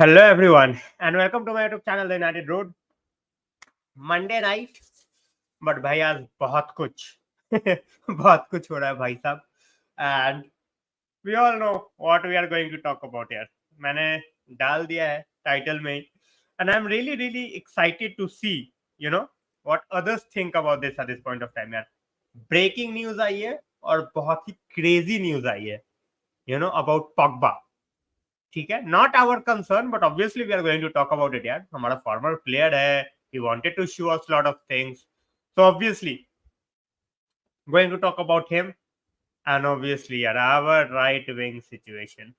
Hello everyone and welcome to my YouTube channel The United Road. Monday night, but भाई आज बहुत कुछ बहुत कुछ हो रहा है भाई साहब and we all know what we are going to talk about here. मैंने डाल दिया है टाइटल में and I'm really excited to see what others think about this at this point of time यार. Breaking news आई है और बहुत ही crazy news आई है about Pogba. ठीक है, not our concern but obviously we are going to talk about it यार. हमारा former player है, he wanted to show us lot of things, so obviously going to talk about him. And obviously यार our right wing situation,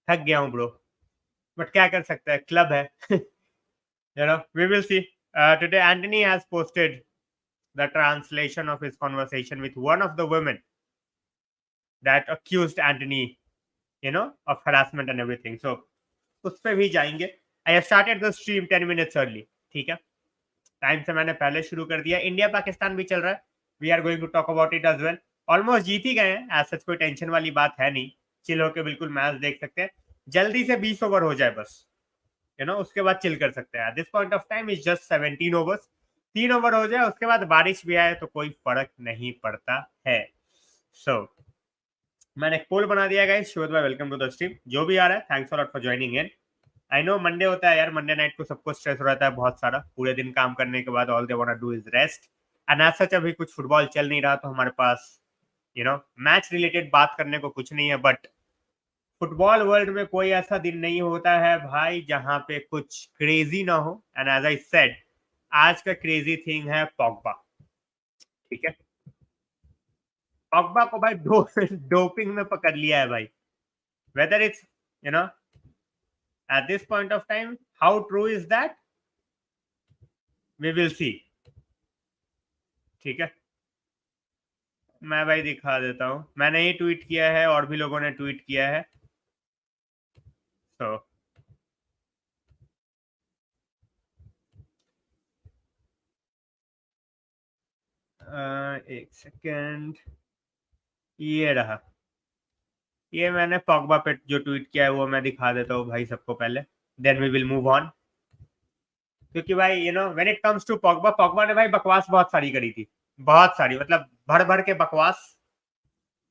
थक गया हूं bro, but क्या कर सकते हैं, क्लब है. We will see. Today Antony has posted the translation of his conversation with one of the women that accused Antony of harassment and everything. So उस पे भी जाएंगे. I have started the stream 10 minutes early. ठीक है, time से मैंने पहले शुरू कर दिया. इंडिया पाकिस्तान भी चल रहा है, we are going to talk about it as well. Almost जीत ही गए हैं, एज सच कोई टेंशन वाली बात है नहीं. चिल होके बिल्कुल मैच देख सकते हैं. जल्दी से 20 ओवर हो जाए बस, उसके बाद चिल कर सकते हैं. This point of time is just 17 overs. 3 over हो जाए, उसके बाद बारिश भी आए तो कोई फर्क नहीं पड़ता है. सो मैंने एक पोल बना दिया गाइस. शुभ भाई, वेलकम टू द स्ट्रीम. जो भी आ रहा है, thanks a lot for joining in. I know Monday होता है यार, मंडे नाइट को सबको स्ट्रेस रहता है बहुत सारा. पूरे दिन काम करने के बाद all they want to do is rest. And as such अभी कुछ फुटबॉल चल नहीं रहा, तो हमारे पास मैच रिलेटेड बात करने को कुछ नहीं है. बट फुटबॉल वर्ल्ड में कोई ऐसा दिन नहीं होता है भाई जहां पे कुछ क्रेजी ना हो. एंड एज आई सेड, आज का क्रेजी थिंग है पॉग्बा. ठीक है, पॉग्बा को भाई डोपिंग में पकड़ लिया है भाई. Whether it's at this point of time, how true is that, we will see. ठीक है, मैं भाई दिखा देता हूं. मैंने ही ट्वीट किया है और भी लोगों ने ट्वीट किया है. तो एक सेकेंड, ये रहा. ये मैंने पॉग्बा पे जो ट्वीट किया है वो मैं दिखा देता हूँ भाई सबको पहले, then we will move on. क्योंकि भाई when it comes to Pogba, Pogba ने भाई बकवास बहुत सारी करी थी. बहुत सारी, मतलब भर भर के बकवास.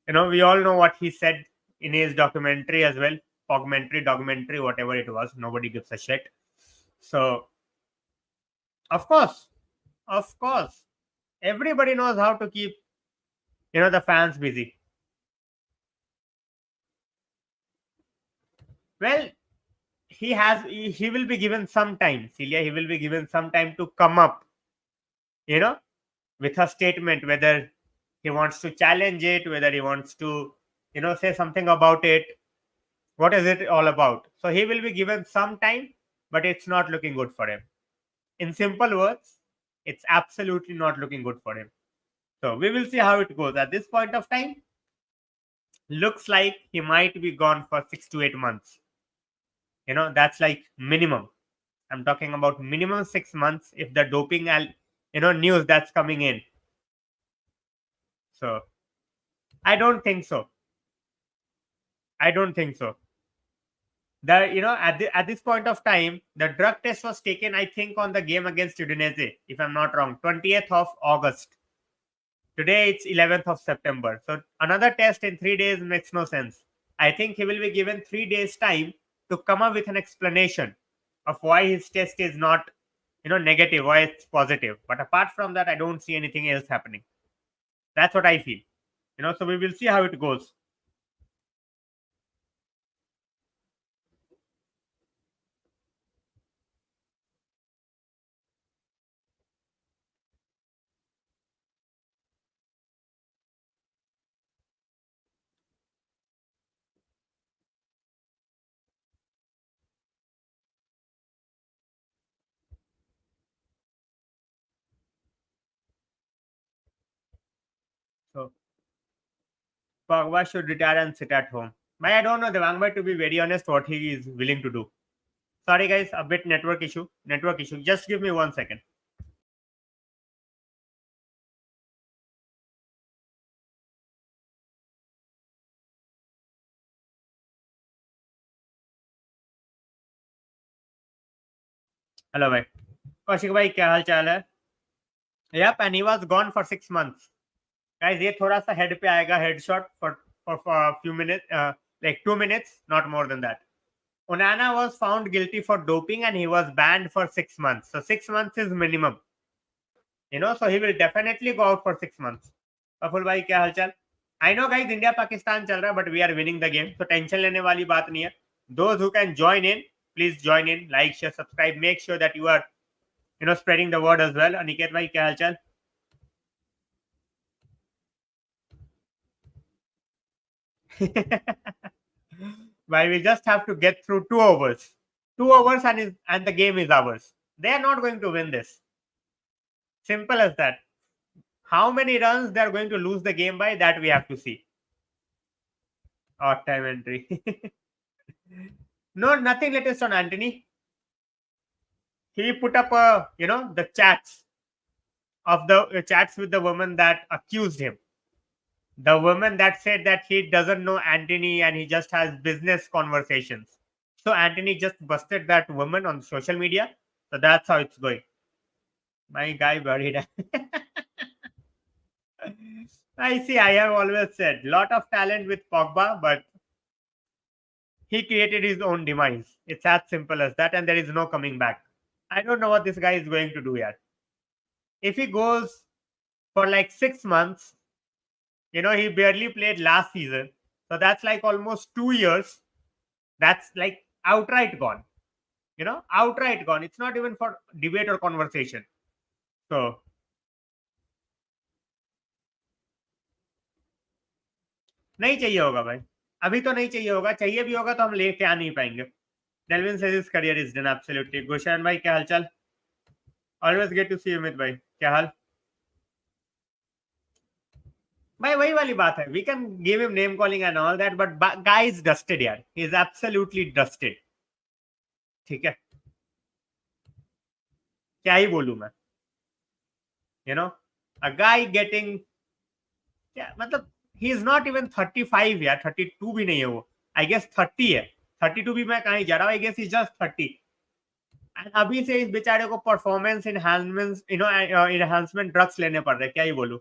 We all know what he said in his documentary as well. Documentary, whatever it was, nobody gives a shit. So, of course, everybody knows how to keep, the fans busy. Well, he will be given some time, Celia. He will be given some time to come up, with a statement, whether he wants to challenge it, whether he wants to, say something about it. What is it all about? So he will be given some time, but it's not looking good for him. In simple words, it's absolutely not looking good for him. So we will see how it goes. At this point of time, looks like he might be gone for 6 to 8 months. That's like minimum. I'm talking about minimum 6 months if the doping, news that's coming in. So I don't think so. At this point of time, the drug test was taken, I think, on the game against Udinese, if I'm not wrong, 20th of August. Today it's 11th of September. So another test in 3 days makes no sense. I think he will be given 3 days time to come up with an explanation of why his test is not, negative, why it's positive. But apart from that, I don't see anything else happening. That's what I feel. So we will see how it goes. So Pogba should retire and sit at home. But I don't know, Devang, to be very honest, what he is willing to do. Sorry guys, a bit network issue. Just give me 1 second. Hello भाई, कौशिक भाई क्या हाल चाल है? Yep, and he was gone for 6 months. Guys, ये थोड़ा सा head पे आएगा, headshot for few minutes, like 2 minutes, not more than that. Onana was found guilty for doping and he was banned for 6 months. So 6 months is minimum. So he will definitely go out for 6 months. Praful भाई क्या हालचाल? I know guys, India Pakistan चल रहा है, but we are winning the game. So tension लेने वाली बात नहीं है. Those who can join in, please join in, like, share, subscribe. Make sure that you are, spreading the word as well. Aniket भाई क्या हालचाल? Why we just have to get through 2 overs. 2 overs and the game is ours. They are not going to win this. Simple as that. How many runs they are going to lose the game by, that we have to see. Odd time entry. No, nothing latest on Antony. He put up the chats of the chats with the woman that accused him. The woman that said that he doesn't know Antony and he just has business conversations. So Antony just busted that woman on social media. So that's how it's going. My guy buried. I see. I have always said lot of talent with Pogba, but he created his own demise. It's as simple as that, and there is no coming back. I don't know what this guy is going to do yet. If he goes for like 6 months, he barely played last season. So that's like almost 2 years. That's like outright gone. Outright gone. It's not even for debate or conversation. So नहीं चाहिए होगा भाई, अभी तो नहीं चाहिए होगा. चाहिए भी होगा तो हम लेके आ नहीं पाएंगे. Delvin says his career is done. Absolutely. Gushan भाई क्या हालचाल? Always get to see you. Amit भाई क्या हाल? भाई वही वाली बात है. We can give him name calling and all that, but guy is dusted यार. He is absolutely dusted. ठीक है, क्या ही बोलूं मैं. अ गाय गेटिंग, क्या मतलब, ही इज नॉट इवन 35 यार. 32 भी नहीं है वो. आई गेस 30 है. 32 भी मैं कहीं जा रहा हूँ. I guess is just 30. अभी से इस बेचारे को परफॉर्मेंस इनहांसमेंट ड्रग्स लेने पड़ रहे. क्या ही बोलूं.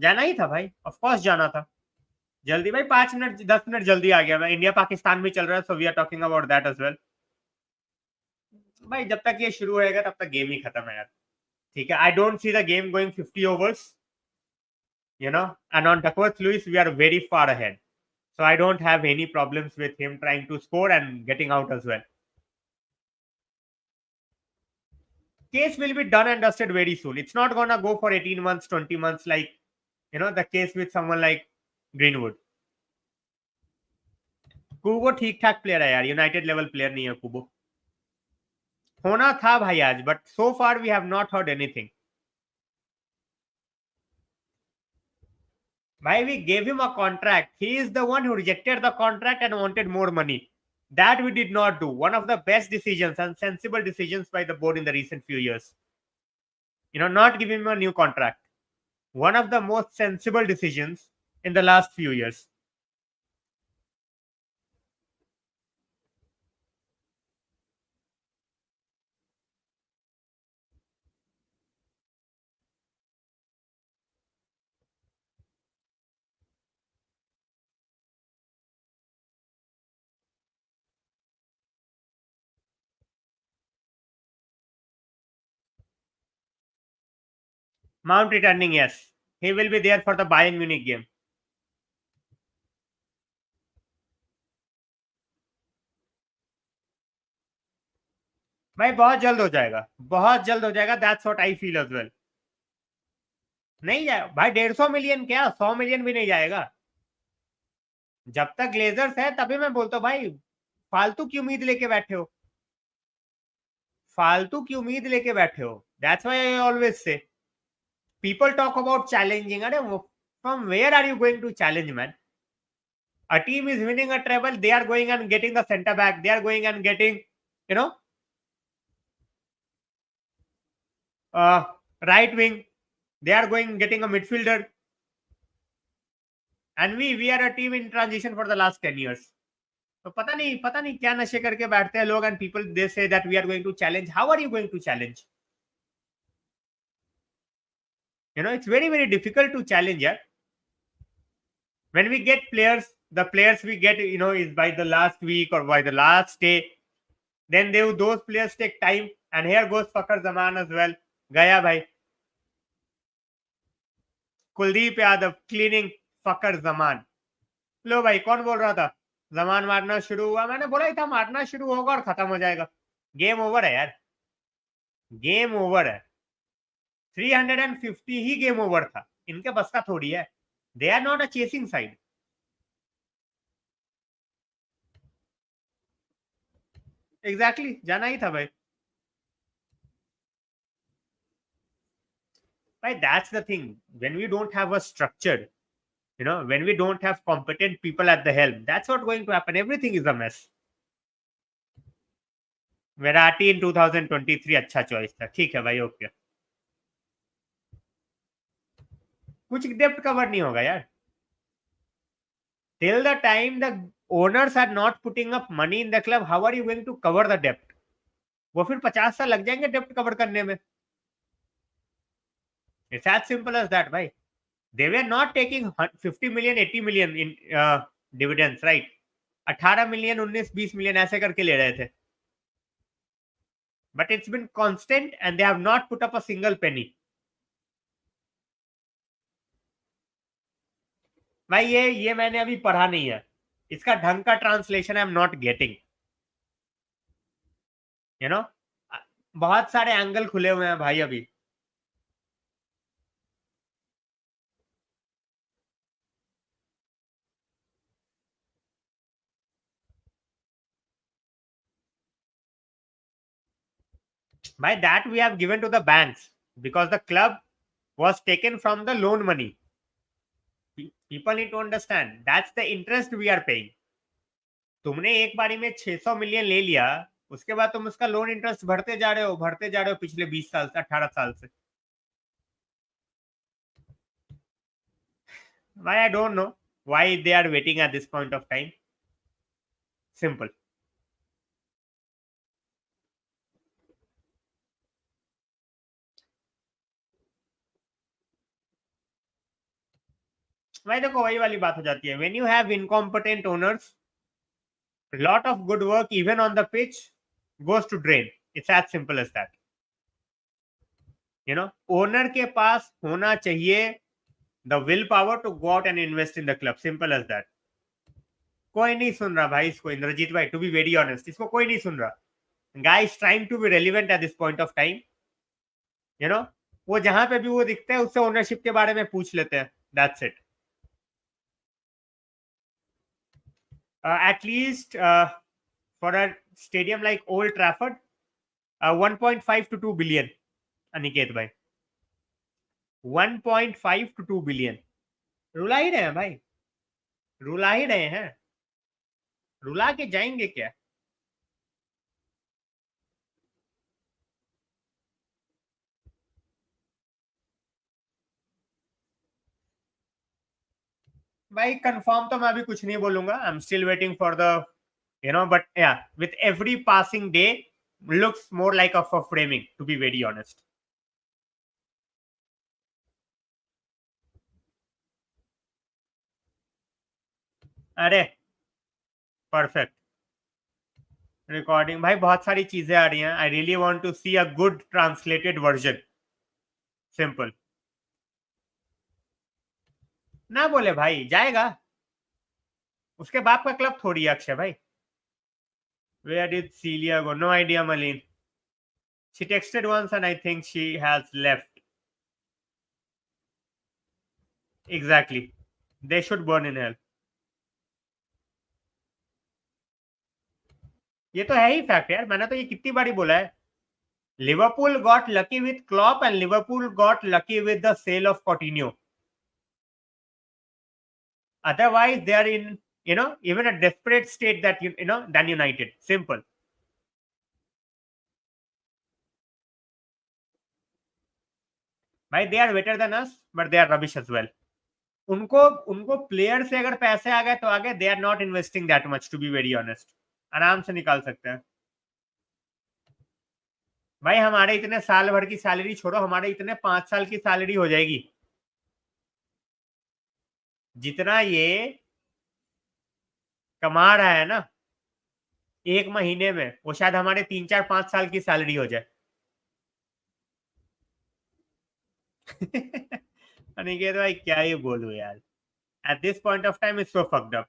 जाना ही था भाई, ऑफ कोर्स जाना था. जल्दी भाई, 5 मिनट 10 मिनट जल्दी आ गया मैं. इंडिया पाकिस्तान भी चल रहा है, so we are talking about that as well. भाई जब तक ये शुरू होएगा तब तक गेम ही खत्म है यार. ठीक है, I don't see the game going 50 overs. And on Duckworth Lewis we are very far ahead, so I don't have any problems with him trying to score and getting out as well. Case will be done and dusted very soon. It's not gonna go for 18 months, 20 months like the case with someone like Greenwood. कुबो ठीक ठाक player है यार. United level player नहीं है कुबो. होना था भाई आज, but so far we have not heard anything. भाई we gave him a contract. He is the one who rejected the contract and wanted more money. That we did not do. One of the best decisions and sensible decisions by the board in the recent few years. Not giving him a new contract. One of the most sensible decisions in the last few years. Mount returning, yes. He will be there for the Bayern Munich game. भाई बहुत जल्द हो जाएगा, बहुत जल्द हो जाएगा. That's what I feel as well. नहीं जाए भाई. 150 मिलियन क्या, 100 मिलियन भी नहीं जाएगा. जब तक ग्लेजर्स है तभी मैं बोलता हूँ भाई. फालतू की उम्मीद लेके बैठे हो. फालतू की उम्मीद लेके बैठे हो. दैट्स व्हाई आई ऑलवेज से people talk about challenging. From where are you going to challenge, man? A team is winning a treble, they are going and getting the center back, they are going and getting you know right wing, they are going getting a midfielder, and we are a team in transition for the last 10 years. तो पता नहीं क्या नशे करके बैठते हैं लोग, and people they say that we are going to challenge. How are you going to challenge? It's very, very difficult to challenge. Yeah, when we get players, the players we get, is by the last week or by the last day. Then those players take time, and here goes Fakar Zaman as well. Gaya bhai. Kuldeep Yadav cleaning Fakhar Zaman. लो भाई, कौन बोल रहा था जमान मारना शुरू हुआ? मैंने बोला ही था मारना शुरू होगा और खत्म हो जाएगा. गेम ओवर है यार, गेम ओवर है. 350 ही गेम ओवर था. इनके बस का थोड़ी है. They are not a chasing side. Exactly, जाना ही था भाई. Right, that's the thing. When we don't have a structure, when we don't have competent people at the helm, that's what going to happen. Everything is a mess. Verratti in 2023 अच्छा choice था. ठीक है भाई, okay. कुछ depth cover नहीं होगा यार. Till the time the owners are not putting up money in the club, how are you going to cover the debt? वो फिर 50 साल लग जाएंगे डेप्थ कवर करने में. It's as simple as that, भाई. They were not taking 50 million, 80 million in dividends, right? 18 million, 19, 20 million ऐसे करके ले रहे थे. But it's been constant and they have not put up a single penny. भाई ये मैंने अभी पढ़ा नहीं है. इसका ढंग का translation I am not getting. बहुत सारे एंगल खुले हुए हैं भाई अभी. By that we have given to the banks because the club was taken from the loan money. People need to understand that's the interest we are paying. तुमने एक बारी में 600 मिलियन ले लिया, उसके बाद तुम उसका लोन इंटरेस्ट भरते जा रहे हो पिछले 20 साल से, 18 साल से. Why? I don't know why they are waiting at this point of time. Simple. भाई देखो, वही वाली बात हो जाती है. When you have incompetent owners, a lot of good work even on the pitch goes to drain. It's as simple as that. Owner के पास होना चाहिए the willpower to go out and invest in the club. Simple as that. कोई नहीं सुन रहा भाई इसको, इंद्रजीत भाई. To be very honest, इसको कोई नहीं सुन रहा. Guy is trying to be relevant at this point of time. वो जहां पे भी वो दिखते हैं उससे ओनरशिप के बारे में पूछ लेते हैं. That's it. At least for a stadium like Old Trafford, 1.5 to 2 billion. Aniket भाई, 1.5 to 2 billion. रुला ही रहे हैं भाई, रुला ही रहे हैं. रुला के जाएंगे क्या? भाई कंफर्म तो मैं अभी कुछ नहीं बोलूंगा. I am still waiting for the but yeah with every passing day looks more like a framing, to be very honest. अरे परफेक्ट रिकॉर्डिंग भाई, बहुत सारी चीजें आ रही हैं. I really want to see a good translated version. Simple. ना बोले भाई जाएगा, उसके बाप का क्लब थोड़ी है अक्षय भाई. Where did Celia go? No idea, Malin. She texted once and I think she has left. Exactly. They should burn in hell. ये तो है ही फैक्ट यार. मैंने तो ये कितनी बारी बोला है. Liverpool got lucky with Klopp and Liverpool got lucky with the sale of Coutinho. Otherwise, they are in, even a desperate state that, than United. Simple. Why? They are better than us, but they are rubbish as well. उनको उनको player से अगर पैसे आ गए तो आगे, they are not investing that much to be very honest, आराम से निकाल सकते हैं भाई। हमारे इतने साल भर की सैलरी छोड़ो, हमारे इतने 5 साल की सैलरी हो जाएगी। जितना ये कमा रहा है ना एक महीने में, वो शायद हमारे 3 4 5 साल की सैलरी हो जाए। अनिकेत भाई क्या ही बोलूं यार, eight this point of time it's so fucked up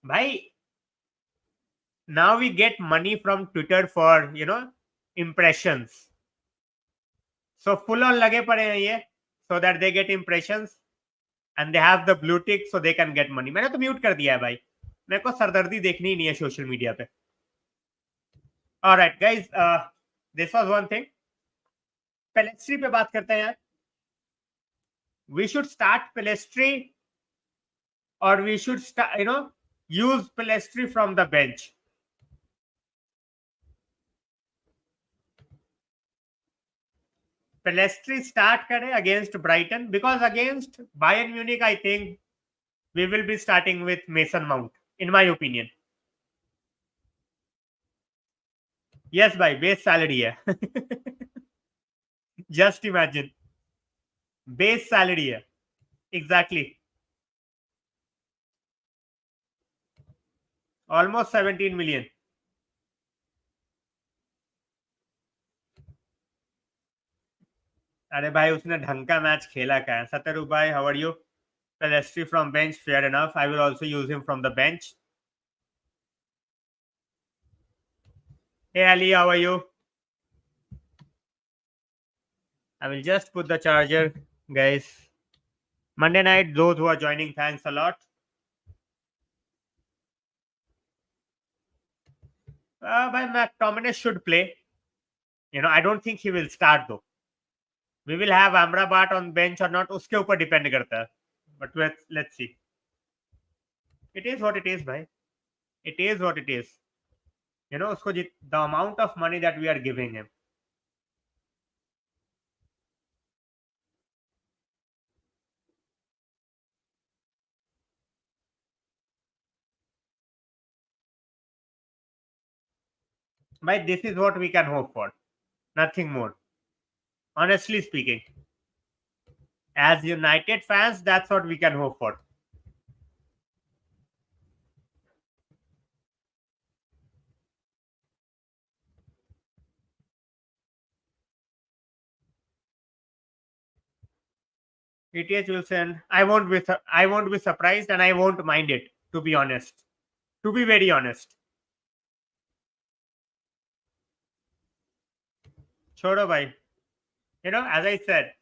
भाई। Now we get money from Twitter for impressions. So full on लगे पड़े हैं ये, so that they get impressions and they have the blue tick so they can get money. मैंने तो mute कर दिया है भाई, मेरे को सरदर्दी देखनी ही नहीं है सोशल मीडिया पे। Alright guys, this was one thing. Pellistri पे बात करते हैं यार। We should start Pellistri or we should start, use Pellistri from the bench. Pellistri start करे against Brighton, because against Bayern Munich I think we will be starting with Mason Mount, in my opinion. Yes भाई, base salary है। Just imagine, base salary है, exactly almost 17 million. अरे भाई उसने ढंग का match खेला क्या है। सतरू भाई, how are you? Pellistri from bench, fair enough. I will also use him from the bench. Hey Ali, how are you? I will just put the charger, guys. Monday night, those who are joining, thanks a lot. But McTominay should play. I don't think he will start though. We will have Amrabat on bench or not, उसके ऊपर depend करता है। But let's see. It is what it is, भाई। It is what it is. उसको the amount of money that we are giving him. But this is what we can hope for. Nothing more. Honestly speaking. As United fans, that's what we can hope for. ETH will send. I won't be surprised and I won't mind it, to be honest. To be very honest. Chodo bhai. As I said,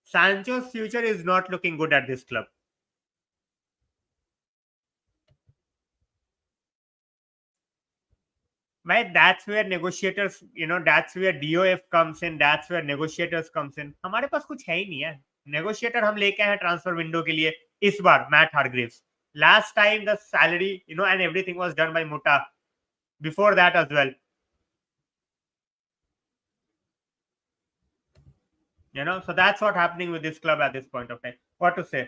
Sancho's future is not looking good at this club. Right, that's where negotiators, that's where DOF comes in, that's where negotiators comes in. हमारे पास कुछ है ही नहीं है। Negotiator हम लेके आए transfer window के लिए इस बार, Matt Hargreaves. Last time the salary and everything was done by Muta before that as well. So that's what happening with this club at this point of time. What to say?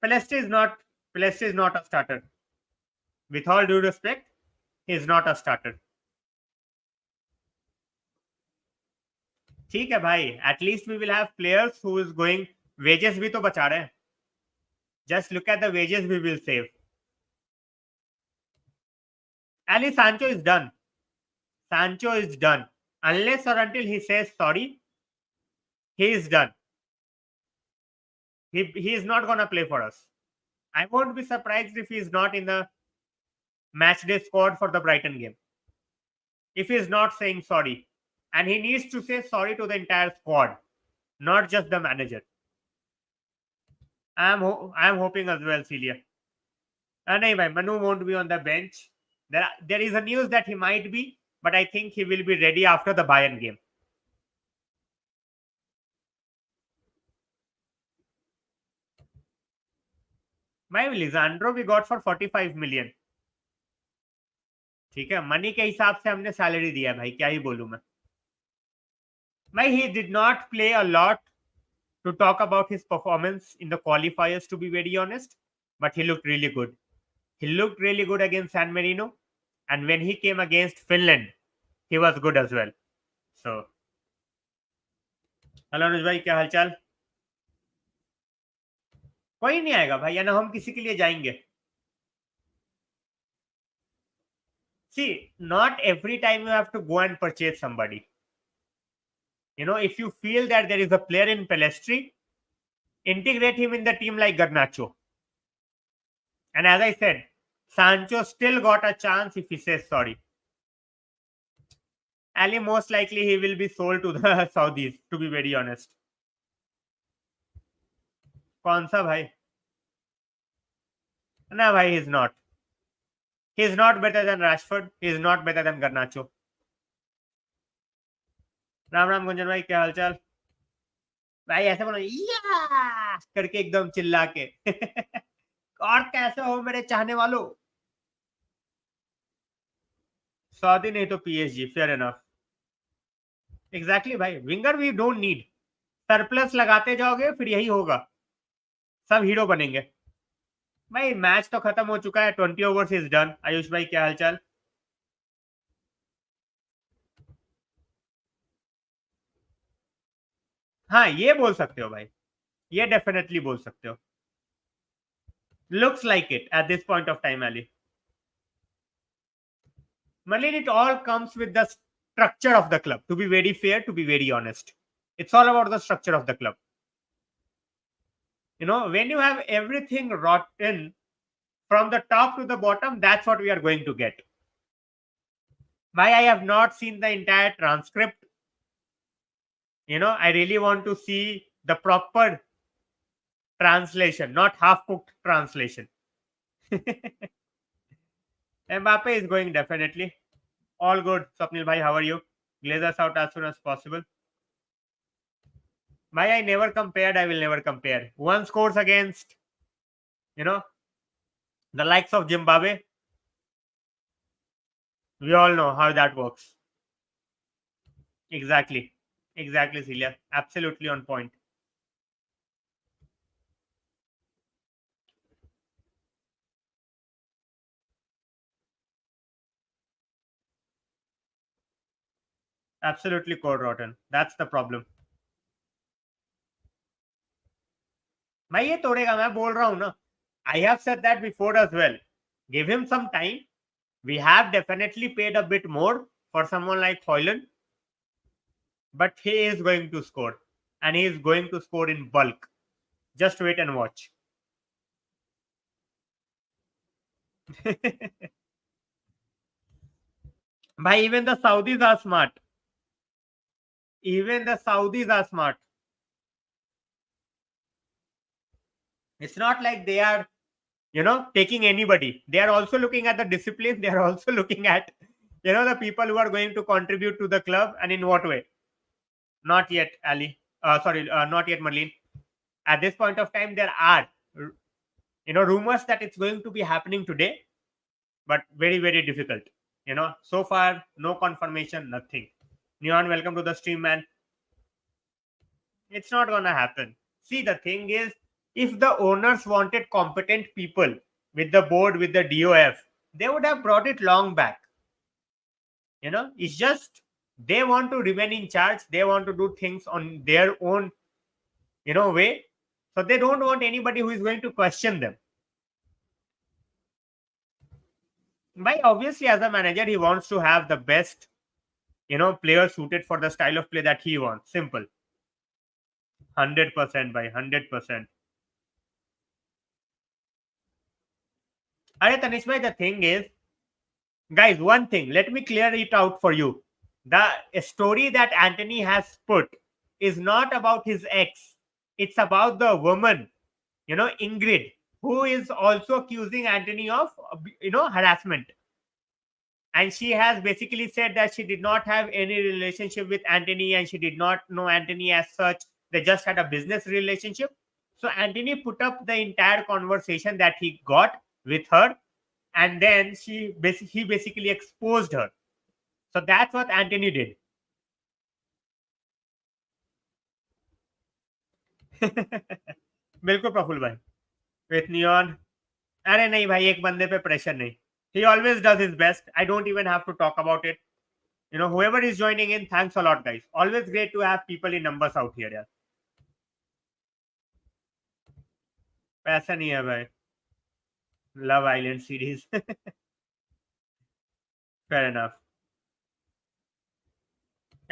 Pellistri is not a starter. With all due respect, he is not a starter. ठीक है भाई, at least we will have players who is going, wages भी तो बचा रहे हैं। Just look at the wages we will save. Ali Sancho is done. Sancho is done. Unless or until he says sorry, he is done. He is not gonna play for us. I won't be surprised if he is not in the match day squad for the Brighton game. If he is not saying sorry. And he needs to say sorry to the entire squad, not just the manager. I am hoping as well, Celia. No, bhai, Manu won't be on the bench. There is a news that he might be, but I think he will be ready after the Bayern game. भाई लिजांड्रो we got for 45 million. ठीक है, money के हिसाब से हमने salary दिया भाई, क्या ही बोलूं मैं। भाई he did not play a lot to talk about his performance in the qualifiers, to be very honest, but he looked really good. He looked really good against San Marino, and when he came against Finland, he was good as well. So, hello Anuj भाई, क्या हालचाल? कोई नहीं आएगा भाई, या ना हम किसी के लिए जाएंगे. See, not every time you have to go and purchase somebody. If you feel that there is a player in Pellistri, integrate him in the team like Garnacho. And as I said, Sancho still got a chance if he says sorry. Ali, most likely he will be sold to the Saudis, to be very honest. कौन सा भाई? No, भाई, he's not. He's not better than Rashford. He's not better than Garnacho. Ram Ram Gunjan भाई, क्या हालचाल? भाई ऐसे बोलो या करके एकदम चिल्ला के. और कैसे हो मेरे चाहने वालों? सऊदी नहीं तो पीएसजी, फेयर इनफ. एग्जैक्टली भाई, winger we don't need. Surplus लगाते जाओगे फिर यही होगा, सब हीरो बनेंगे. भाई मैच तो खत्म हो चुका है, 20 ओवर्स इज डन. आयुष भाई, क्या हालचाल? हाँ, ये बोल सकते हो भाई, ये डेफिनेटली बोल सकते हो. Looks like it at this point of time Ali. Malin, it all comes with the structure of the club. To be very fair, to be very honest, it's all about the structure of the club. When you have everything rotten from the top to the bottom, that's what we are going to get. Why I have not seen the entire transcript. I really want to see the proper translation, not half-cooked translation. Mbappe is going definitely. All good. Swapnil bhai, how are you? Glazers out as soon as possible. I never compared. I will never compare. One scores against, the likes of Zimbabwe. We all know how that works. Exactly, Celia. Absolutely on point. Absolutely core rotten. That's the problem. मैं ये तोड़ेगा, मैं बोल रहा हूं ना. I have said that before as well. Give him some time. We have definitely paid a bit more for someone like Hoyland, but he is going to score, and he is going to score in bulk. Just wait and watch. Bhai, even the Saudis are smart. Even the Saudis are smart. It's not like they are, taking anybody. They are also looking at the discipline. They are also looking at, the people who are going to contribute to the club, and in what way. Not yet, Ali. Not yet, Marlene. At this point of time, there are, rumors that it's going to be happening today, but very, very difficult. So far, no confirmation, nothing. Neon, welcome to the stream, man. It's not gonna happen. See, the thing is, if the owners wanted competent people with the board, with the DOF, they would have brought it long back. It's just they want to remain in charge. They want to do things on their own, way. So they don't want anybody who is going to question them. But obviously, as a manager, he wants to have the best, player suited for the style of play that he wants. Simple. 100% by 100%. Are Tanish bhai, the thing is, guys, one thing, let me clear it out for you. The story that Antony has put is not about his ex. It's about the woman, Ingrid, who is also accusing Antony of, harassment. And she has basically said that she did not have any relationship with Antony, and she did not know Antony as such. They just had a business relationship. So Antony put up the entire conversation that he got with her, and then he basically exposed her. So that's what Antony did. बिल्कुल प्रफुल भाई with neon. अरे नहीं भाई, एक बंदे पे pressure नहीं। He always does his best, I don't even have to talk about it. whoever is joining in, thanks a lot guys, always great to have people in numbers out here यार। पैसा नहीं है भाई। Love island series. Fair enough.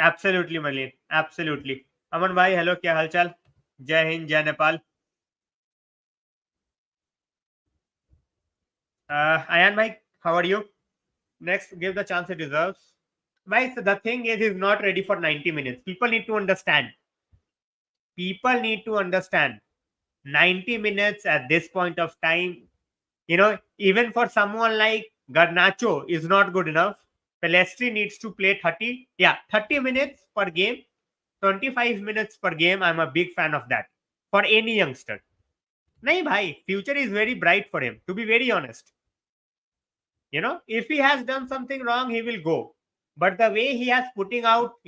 Absolutely मलिन, absolutely. अमन भाई hello, क्या हालचाल? जय हिंद, जय Nepal. Ayan bhai, how are you? Next, give the chance it deserves. Bhai, so the thing is, he's not ready for 90 minutes. People need to understand. People need to understand. 90 minutes at this point of time, even for someone like Garnacho is not good enough. Pellistri needs to play 30 minutes per game, 25 minutes per game. I'm a big fan of that for any youngster. Nahi bhai, future is very bright for him, to be very honest. If he has done something wrong, he will go. But the way he has putting out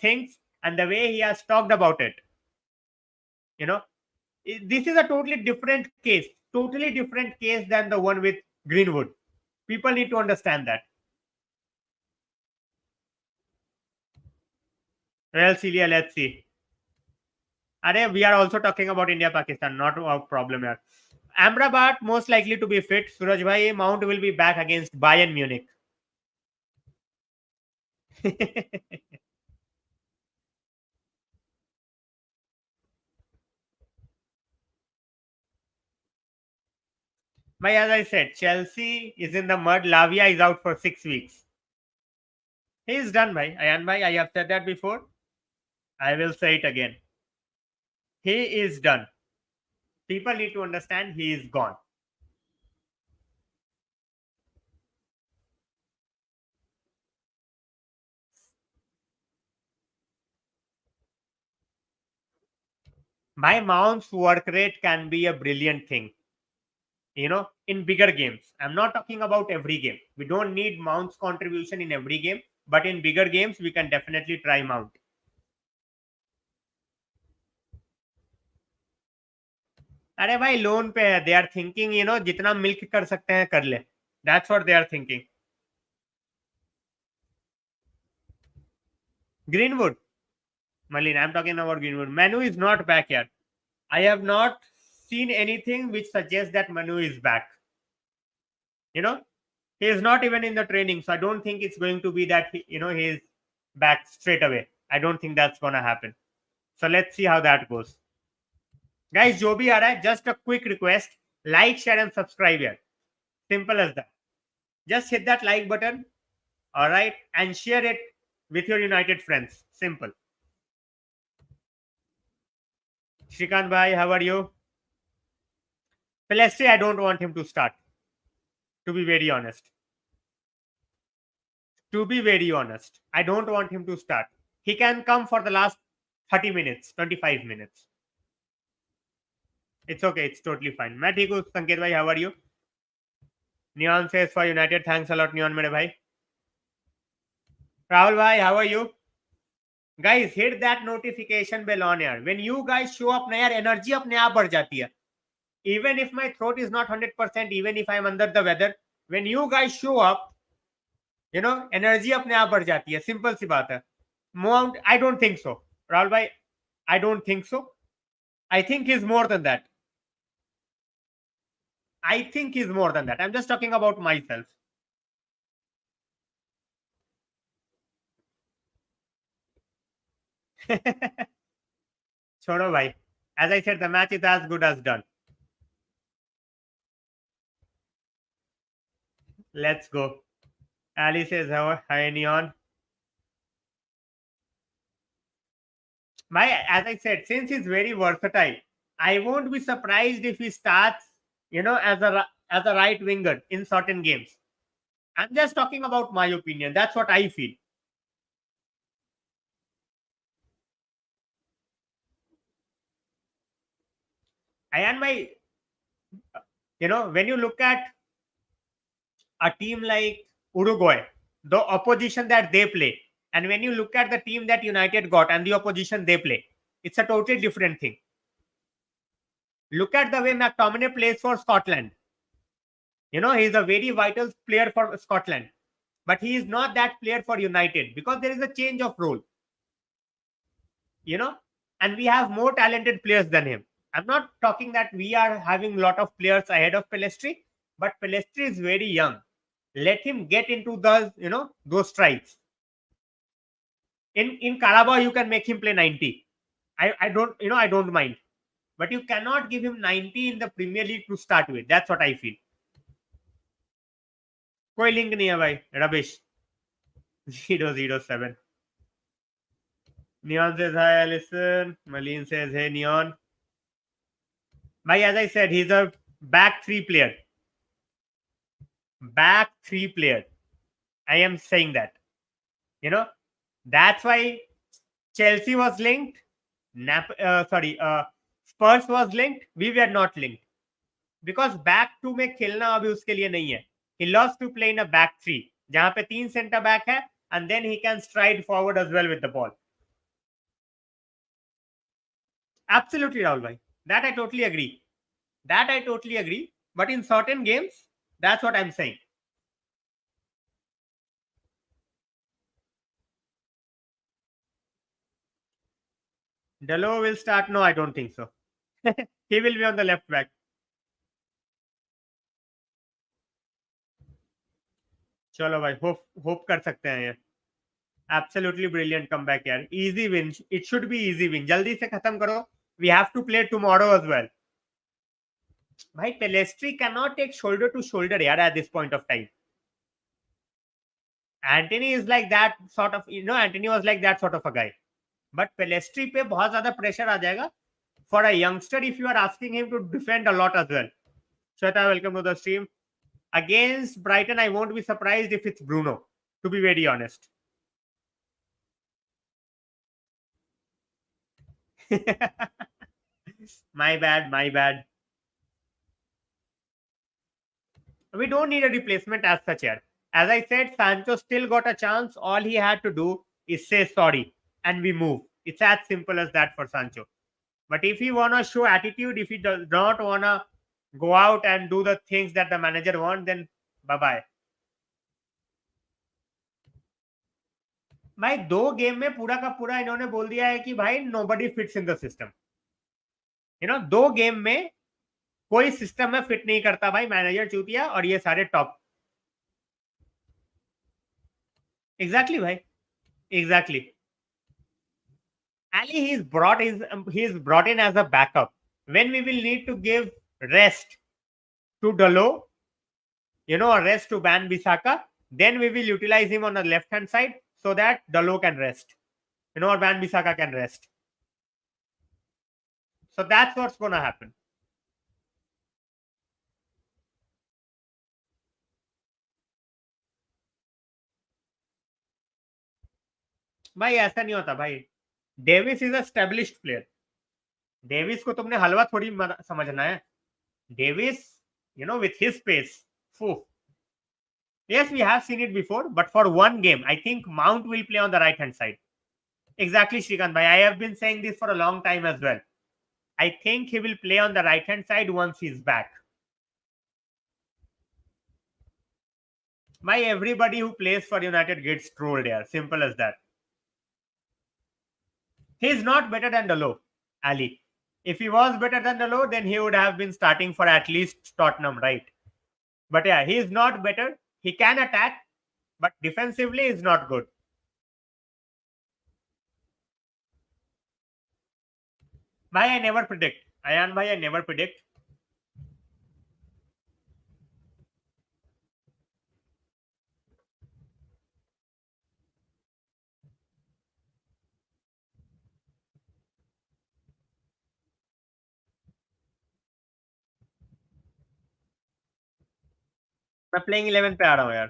things, and the way he has talked about it, you know, this is a totally different case than the one with Greenwood. People need to understand that. Well, Celia, let's see. Are we are also talking about India Pakistan, not a problem here. Amrabat most likely to be fit. Suraj bhai, Mount will be back against Bayern Munich. But as I said, Chelsea is in the mud. Lavia is out for 6 weeks. He is done, bhai. Ayan bhai, I have said that before. I will say it again. He is done. People need to understand he is gone. My Mount's work rate can be a brilliant thing. In bigger games. I'm not talking about every game. We don't need Mount's contribution in every game, but in bigger games, we can definitely try Mount. अरे भाई loan पे है, they are thinking जितना milk कर सकते हैं कर ले, that's what they are thinking. Greenwood, Malin, I'm talking about Greenwood. Manu is not back yet. I have not seen anything which suggests that Manu is back. He is not even in the training, so I don't think it's going to be that he is back straight away. I don't think that's gonna happen. So let's see how that goes. Guys, जो भी आ रहा है, just a quick request, like, share and subscribe here. Simple as that. Just hit that like button, all right, and share it with your United friends. Simple. Shrikant bhai, how are you? Pellistri, I don't want him to start. To be very honest. I don't want him to start. He can come for the last 30 minutes, 25 minutes. It's okay. It's totally fine. मैं ठीक हूँ. संकेत भाई, how are you? Neon says for United. Thanks a lot, Neon मेरे भाई. Rahul bhai, how are you? Guys, hit that notification bell on यार. When you guys show up ना यार, energy अपने आप बढ़ जाती है. Even if my throat is not 100%, even if I'm under the weather, when you guys show up, energy अपने आप बढ़ जाती है. Simple सी बात है. Mount, I don't think so. Rahul bhai, I don't think so. I think he's more than that. I'm just talking about myself. छोड़ो भाई. As I said, the match is as good as done. Let's go. Ali says, hi, Neon. As I said, since he's very versatile, I won't be surprised if he starts, as a right winger in certain games. I'm just talking about my opinion. That's what I feel. And when you look at a team like Uruguay, the opposition that they play, and when you look at the team that United got and the opposition they play, It's a totally different thing. Look at the way McTominay plays for Scotland. He's a very vital player for Scotland. But he is not that player for United because there is a change of role. And we have more talented players than him. I'm not talking that we are having a lot of players ahead of Pellistri, but Pellistri is very young. Let him get into those strides. In Carabao, you can make him play 90. I don't mind. But you cannot give him 90 in the Premier League to start with. That's what I feel. कोई link नहीं है भाई, rubbish. 007. Neon says hi, listen. Malin says hey, Neon. Bhai, as I said, he's a back three player. Back three player. I am saying that. That's why Chelsea was linked. Spurs was linked. We were not linked. Because back two में खेलना अभी उसके लिए नहीं है. He loves to play in a back three. जहाँ पे 3 center back है, and then he can stride forward as well with the ball. Absolutely, Rahul bhai. That I totally agree. But in certain games, that's what I'm saying. Delo will start. No, I don't think so. He will be on the left back. चलो भाई, hope कर सकते हैं ये. Absolutely brilliant comeback यार. Easy win. It should be easy win. जल्दी से खत्म करो. We have to play tomorrow as well. भाई, Pellistri cannot take shoulder to shoulder यार at this point of time. Antony is like that sort of, Antony was like that sort of a guy. But Pellistri पे बहुत ज़्यादा pressure आ जाएगा for a youngster if you are asking him to defend a lot as well. Shweta, welcome to the stream. Against Brighton, I won't be surprised if it's Bruno, to be very honest. My bad. We don't need a replacement as such here. As I said, Sancho still got a chance. All he had to do is say sorry and we move. It's as simple as that for Sancho. But if he want to show attitude, if he does not want to go out and do the things that the manager wants, then bye-bye. भाई 2 game में पूरा का पूरा इन्होंने बोल दिया है कि भाई nobody fits in the system. 2 game में कोई सिस्टम में फिट नहीं करता भाई, मैनेजर चूतिया और ये सारे टॉप. एग्जैक्टली भाई, exactly. Ali, he's brought in as a backup. When we will need to give rest to Dalo, or rest to Van Bissaka, then we will utilize him on the left hand side so that Dalo can rest, or Van Bissaka can rest. So that's what's going to happen. भाई ऐसा नहीं होता भाई. Davis is established player. Davis को तुमने हलवा थोड़ी समझना है. Davis, with his pace. Yes, we have seen it before, but for one game, I think Mount will play on the right hand side. Exactly, Shrikant bhai. I have been saying this for a long time as well. I think he will play on the right hand side once he's back. Everybody who plays for United gets trolled here. Simple as that. He's not better than Dalo, Ali. If he was better than Dalo, then he would have been starting for at least Tottenham, right? But yeah, he is not better. He can attack, but defensively is not good. Bhai, I never predict. Ayan bhai, I never predict. मैं playing 11 पे आ रहा हूँ यार.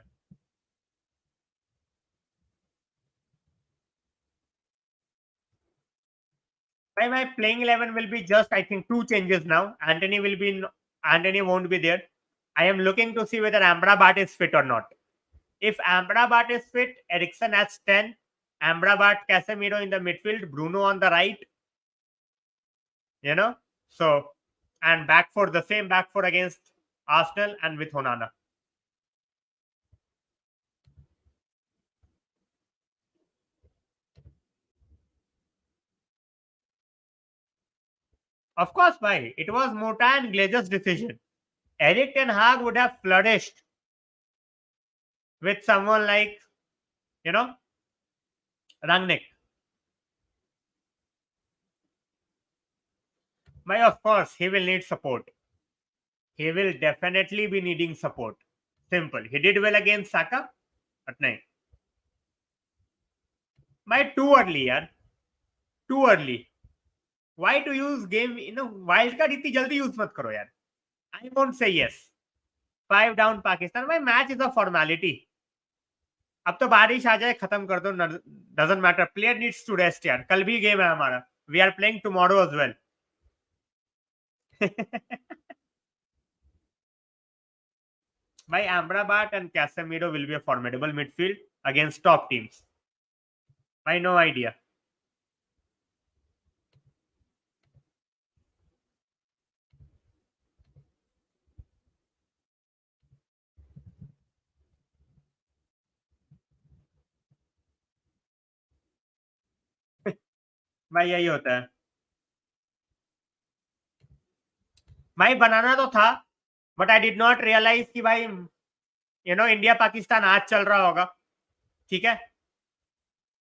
My playing 11 will be just, I think, 2 changes now. Antony won't be there. I am looking to see whether Amrabat is fit or not. If Amrabat is fit, Eriksen has 10. Amrabat, Casemiro in the midfield, Bruno on the right. you know. So, and back for the same back four against Arsenal and with Onana. Of course, bhai, it was Mota and Glazer's decision. Eric Ten Hag would have flourished with someone like, you know, Rangnick. Bhai, of course, he will need support. He will definitely be needing support. Simple. He did well against Saka, but no. Bhai, too early, yaar. Too early. Why to use game, wild card इतनी जल्दी use मत करो यार. I won't say yes. 5 down Pakistan. भाई match is a formality. अब तो बारिश आ जाए खत्म कर दो. Doesn't matter. Player needs to rest यार. कल भी गेम है हमारा. We are playing tomorrow as well. भाई Amrabat and Casemiro will be a formidable midfield against top teams. I no idea. भाई यही होता है. भाई बनाना तो था, but I did not realize कि भाई इंडिया पाकिस्तान आज चल रहा होगा. ठीक है,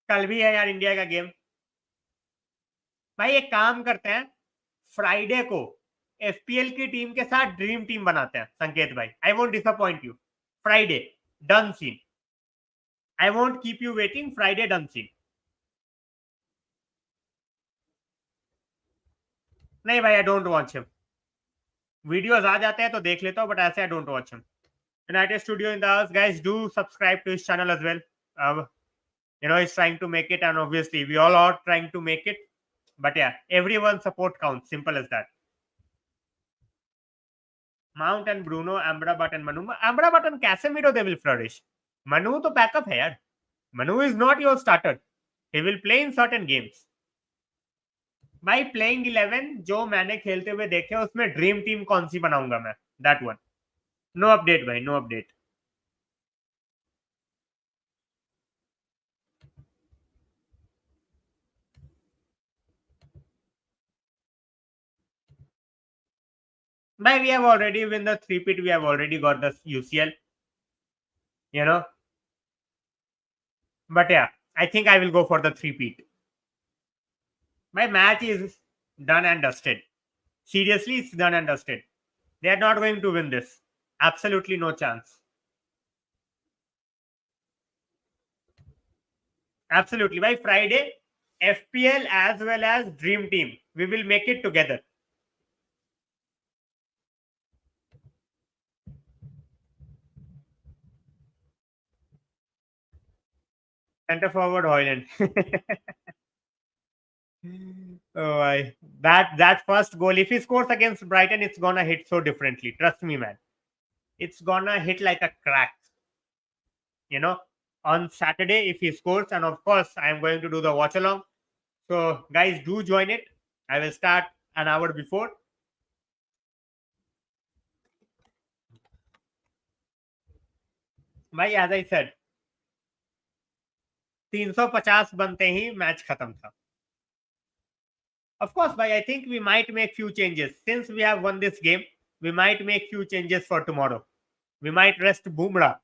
कल भी है यार इंडिया का गेम. भाई एक काम करते हैं, फ्राइडे को एफपीएल की टीम के साथ ड्रीम टीम बनाते हैं संकेत भाई. I won't disappoint you. Friday done scene. I won't keep you waiting. Friday done scene. नहीं भाई, I don't watch him. Videos आ जाते हैं तो देख लेता हूँ, बट ऐसे I don't watch him. United Studio in the house, guys. Do subscribe to his channel as well. He's trying to make it, and obviously we all are trying to make it. But yeah, everyone's support counts. Simple as that. Mount and Bruno, Amrabat and Manu. Amrabat and Casemiro, they will flourish. Manu to backup hai yaar. Manu is not your starter. He will play in certain games. भाई playing 11 जो मैंने खेलते हुए देखे उसमें dream team कौन सी बनाऊंगा मैं. That one. नो अपडेट भाई, no update. Bhai, we have already win the three-peat. We have already got the UCL. But yeah, I think I will go for the three-peat. My match is done and dusted. Seriously, it's done and dusted. They are not going to win this. Absolutely no chance. Absolutely. By Friday, FPL as well as Dream Team, we will make it together. Center forward Hoyland. Oh, that first goal, if he scores against Brighton, it's gonna hit so differently. Trust me, man. It's gonna hit like a crack. On Saturday if he scores, and of course I am going to do the watch along. So guys, do join it. I will start an hour before. भाई as I said, 350 बनते ही match खत्म था. Of course, bhai, I think we might make few changes. Since we have won this game, we might make few changes for tomorrow. We might rest Bumrah.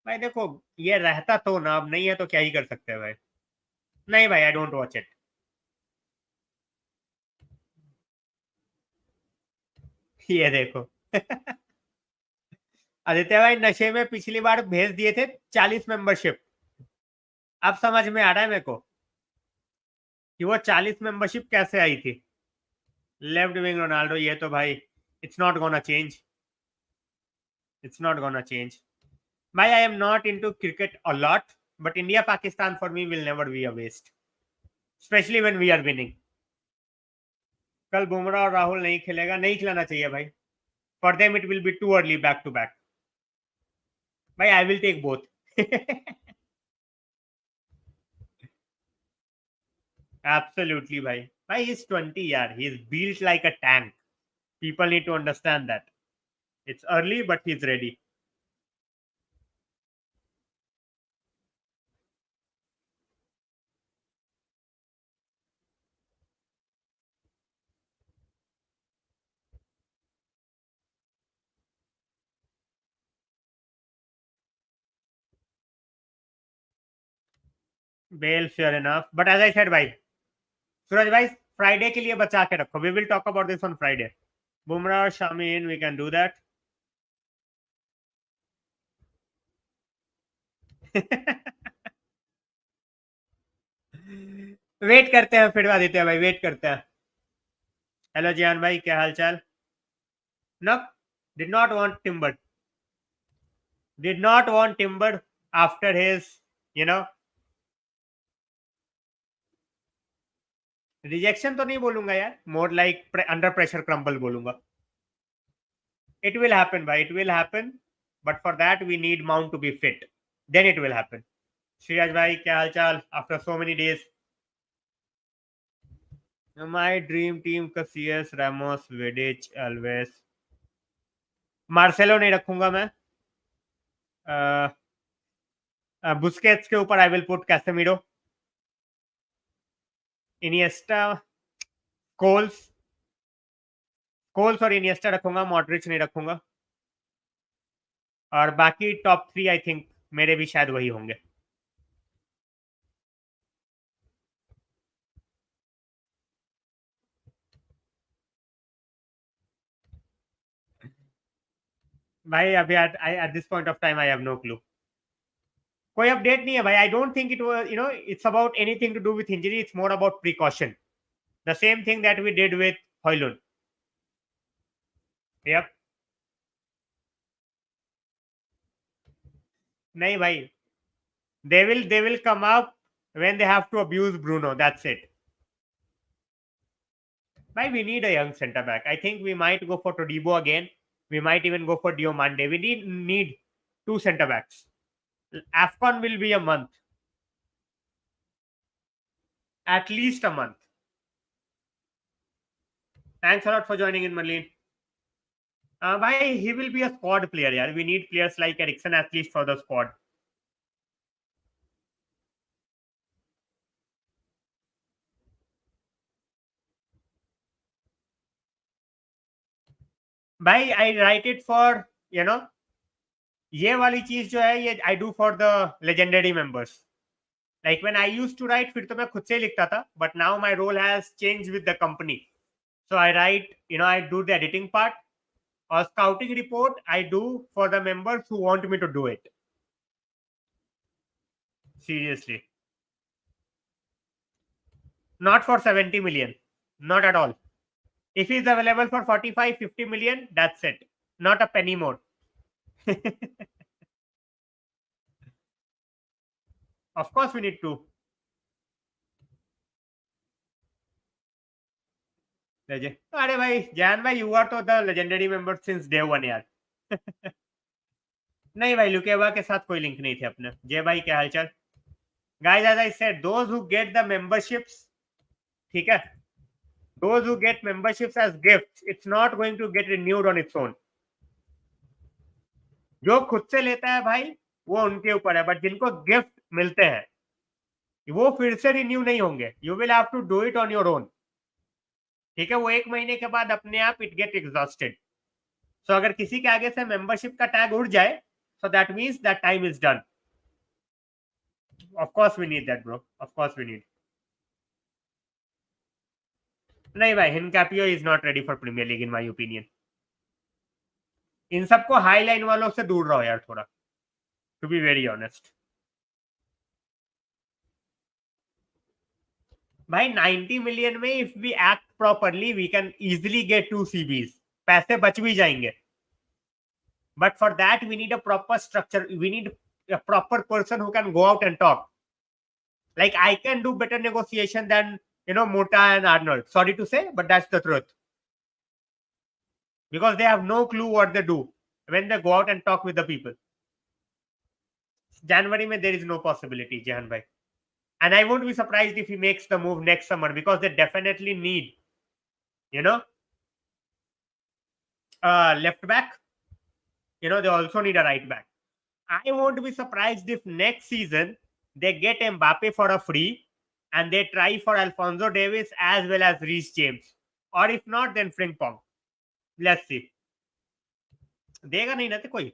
भाई देखो, ये रहता तो ना, अब नहीं है तो क्या ही कर सकते हैं भाई. नहीं भाई, आई डोंट वॉच इट. ये देखो. आदित्य भाई नशे में पिछली बार भेज दिए थे 40 मेंबरशिप. अब समझ में आ रहा है मेरे को कि वो 40 मेंबरशिप कैसे आई थी. लेफ्ट विंग रोनाल्डो, ये तो भाई it's not gonna change. It's not gonna change. भाई I am not into cricket a lot, but India Pakistan for me will never be a waste, specially when we are winning. कल बुमराह और राहुल नहीं खेलेगा. नहीं खिलाना चाहिए भाई. For them it will be too early back to back. भाई I will take both. Absolutely, bhai. Bhai, he's 20, yaar. He's built like a tank. People need to understand that. It's early, but he's ready. Bale, fair enough. But as I said, bhai, Suraj bhai, Friday के लिए बचा के रखो. We will talk about this on Friday. Bumrah, Shami in, we can do that. Wait करते हैं फिर आदित्य भाई, wait करते हैं. हेलो जियान भाई, क्या हाल चाल? No, did not want Timber. Did not want Timber after his, you know, rejection तो नहीं बोलूंगा यार, more like under pressure crumble बोलूंगा. It will happen, bhai. It will happen. But for that, we need Mount to be fit. Then it will happen. Sriraj bhai, kya hal chal? After so many days. My dream team का CS, Ramos, Vidic, Alves. Marcelo नहीं रखूंगा मैं. Busquets के ऊपर I will put Casemiro, Iniesta, Scholes. Scholes और Iniesta रखूंगा, Modric नहीं रखूंगा. और बाकी टॉप 3 आई थिंक मेरे भी शायद वही होंगे. भाई अभी at this point of time I have no clue. कोई अपडेट नहीं है भाई. I don't think it was, it's about anything to do with injury. It's more about precaution. The same thing that we did with Hojlund. Yup. नहीं भाई, they will come up when they have to abuse Bruno. That's it. Why we need a young centre back. I think we might go for Todibo again. We might even go for Diomande. We need two centre backs. AFCON will be a month. At least a month. Thanks a lot for joining in, Marlene. Bhai, he will be a squad player. Yeah. We need players like Eriksen at least for the squad. भाई आई right it for ये वाली चीज जो है, ये I do for the legendary members. Like when I used to write, फिर तो मैं खुद से लिखता था, but now my role has changed with the company. So I write, I do the editing part, और scouting report I do for the members who want me to do it. Seriously. Not for 70 million. Not at all. If he's available for 45, 50 million, that's it. Not a penny more. Of course we need to. अरे भाई जैन भाई, you are तो the legendary member since day one यार. नहीं भाई, लुकेवा के साथ कोई लिंक नहीं थे अपने. जय भाई, क्या हालचाल? Guys, as I said, those who get the memberships, ठीक है, those who get memberships as gifts, it's not going to get renewed on its own. जो खुद से लेता है भाई, वो उनके ऊपर है, बट जिनको गिफ्ट मिलते हैं वो फिर से रिन्यू नहीं होंगे. You will have to do it on your own. ठीक है, वो 1 महीने के बाद अपने आप इट गेट एग्जॉस्टेड. सो अगर किसी के आगे से मेंबरशिप का टैग उड़ जाए, so that means that time is done. Of course we need that, bro. Of course we need. नहीं भाई, हिनकैपियो is not ready for Premier League in my opinion. इन सबको हाई लाइन वालों से दूर रहो यार थोड़ा, टू बी वेरी ऑनेस्ट. भाई 90 मिलियन में if we act properly we can easily get 2 CBs. पैसे बच भी जाएंगे, but for that we need a proper structure. We need a proper person who can go out and talk. Like I can do better negotiation than Mota and Arnold. Sorry to say, but that's the truth. Because they have no clue what they do when they go out and talk with the people. January mein there is no possibility, Jehan bhai. And I won't be surprised if he makes the move next summer, because they definitely need, you know, left back. They also need a right back. I won't be surprised if next season they get Mbappe for a free and they try for Alfonso Davis as well as Reece James. Or if not, then Frimpong. Let's see. देगा नहीं ना तो कोई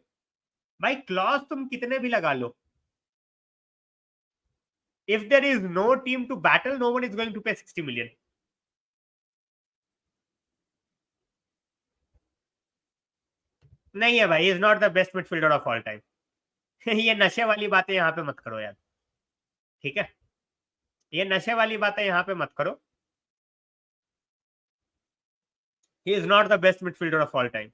भाई, clause तुम कितने भी लगा लो, if there is no team to battle, no one is going to pay 60 million. नहीं है भाई, is not the best midfielder of all time. ये नशे वाली बातें यहाँ पे मत करो यार, ठीक है? ये नशे वाली बातें यहाँ पे मत करो. He is not the best midfielder of all time.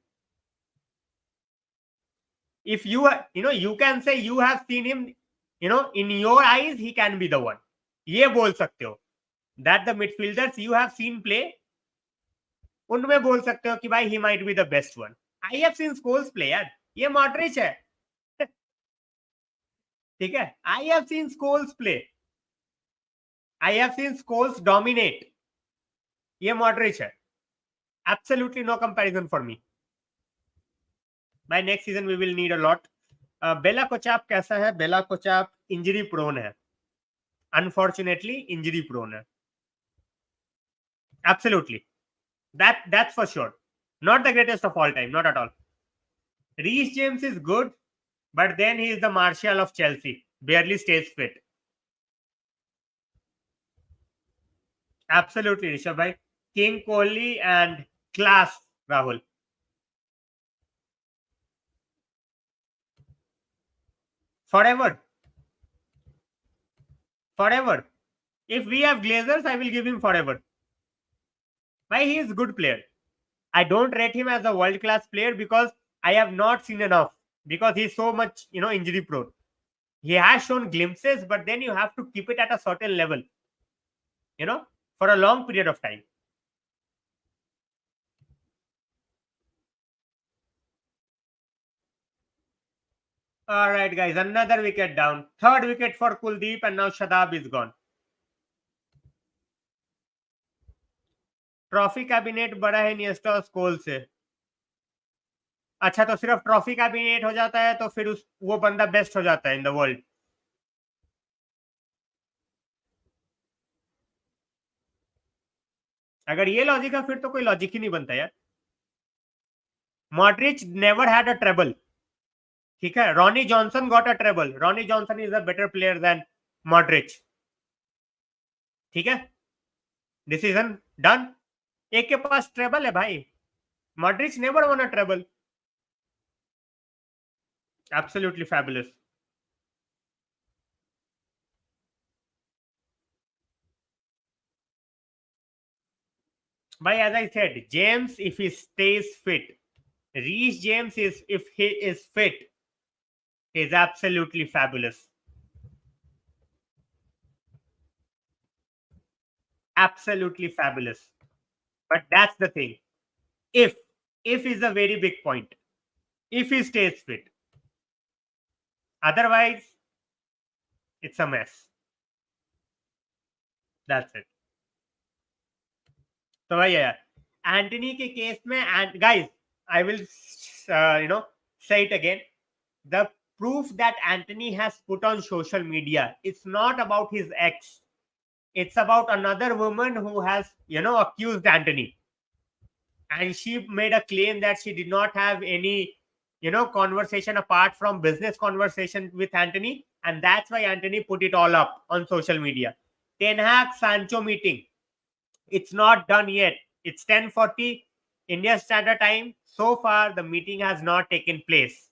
If you you can say you have seen him, in your eyes he can be the one. ये बोल सकते हो that the midfielders you have seen play, उनमें बोल सकते हो कि भाई he might be the best one. I have seen Scholes play यार, ये मॉडरिच है. ठीक है, I have seen Scholes play. I have seen Scholes dominate. ये मॉडरिच है. Absolutely no comparison for me. By next season we will need a lot. बेला कोचाप कैसा है? बेला कोचाप injury prone है, अनफॉर्चुनेटली इंजरी प्रोन है. Absolutely, that's for sure. Not the greatest of all time, not at all. Reece James is good, but then he is the Martial of Chelsea, barely stays fit. Absolutely, Rishabh bhai. King Kohli and class Rahul. Forever. If we have Glazers, I will give him forever. Why? He is a good player. I don't rate him as a world-class player because I have not seen enough. Because he's so much, injury prone. He has shown glimpses, but then you have to keep it at a certain level, for a long period of time. All right, guys, another wicket down. Third wicket for Kuldeep, and now Shadab is gone. Trophy cabinet बड़ा है नियस्टा और स्कोल से. अच्छा, तो सिर्फ trophy cabinet हो जाता है तो फिर वो बंदा बेस्ट हो जाता है इन द वर्ल्ड. अगर ये लॉजिक है फिर तो कोई लॉजिक ही नहीं बनता यार. Modric never had a treble. ठीक है, Ronnie Johnson got a treble. Ronnie Johnson is a better player than Modric. ठीक है, डिसीजन डन. एक के पास ट्रेबल है भाई. Modric never won a treble. Absolutely fabulous. But as I said, James, if he stays fit, Reece James is, if he is fit, is absolutely fabulous. Absolutely fabulous. But that's the thing. If is a very big point. If he stays fit. Otherwise, it's a mess. That's it. So yeah, Antony के case में, and guys, I will say it again. The proof that Antony has put on social media, it's not about his ex. It's about another woman who has, accused Antony. And she made a claim that she did not have any, conversation apart from business conversation with Antony. And that's why Antony put it all up on social media. Hag-Sancho meeting. It's not done yet. It's 10:40 India Standard Time. So far, the meeting has not taken place.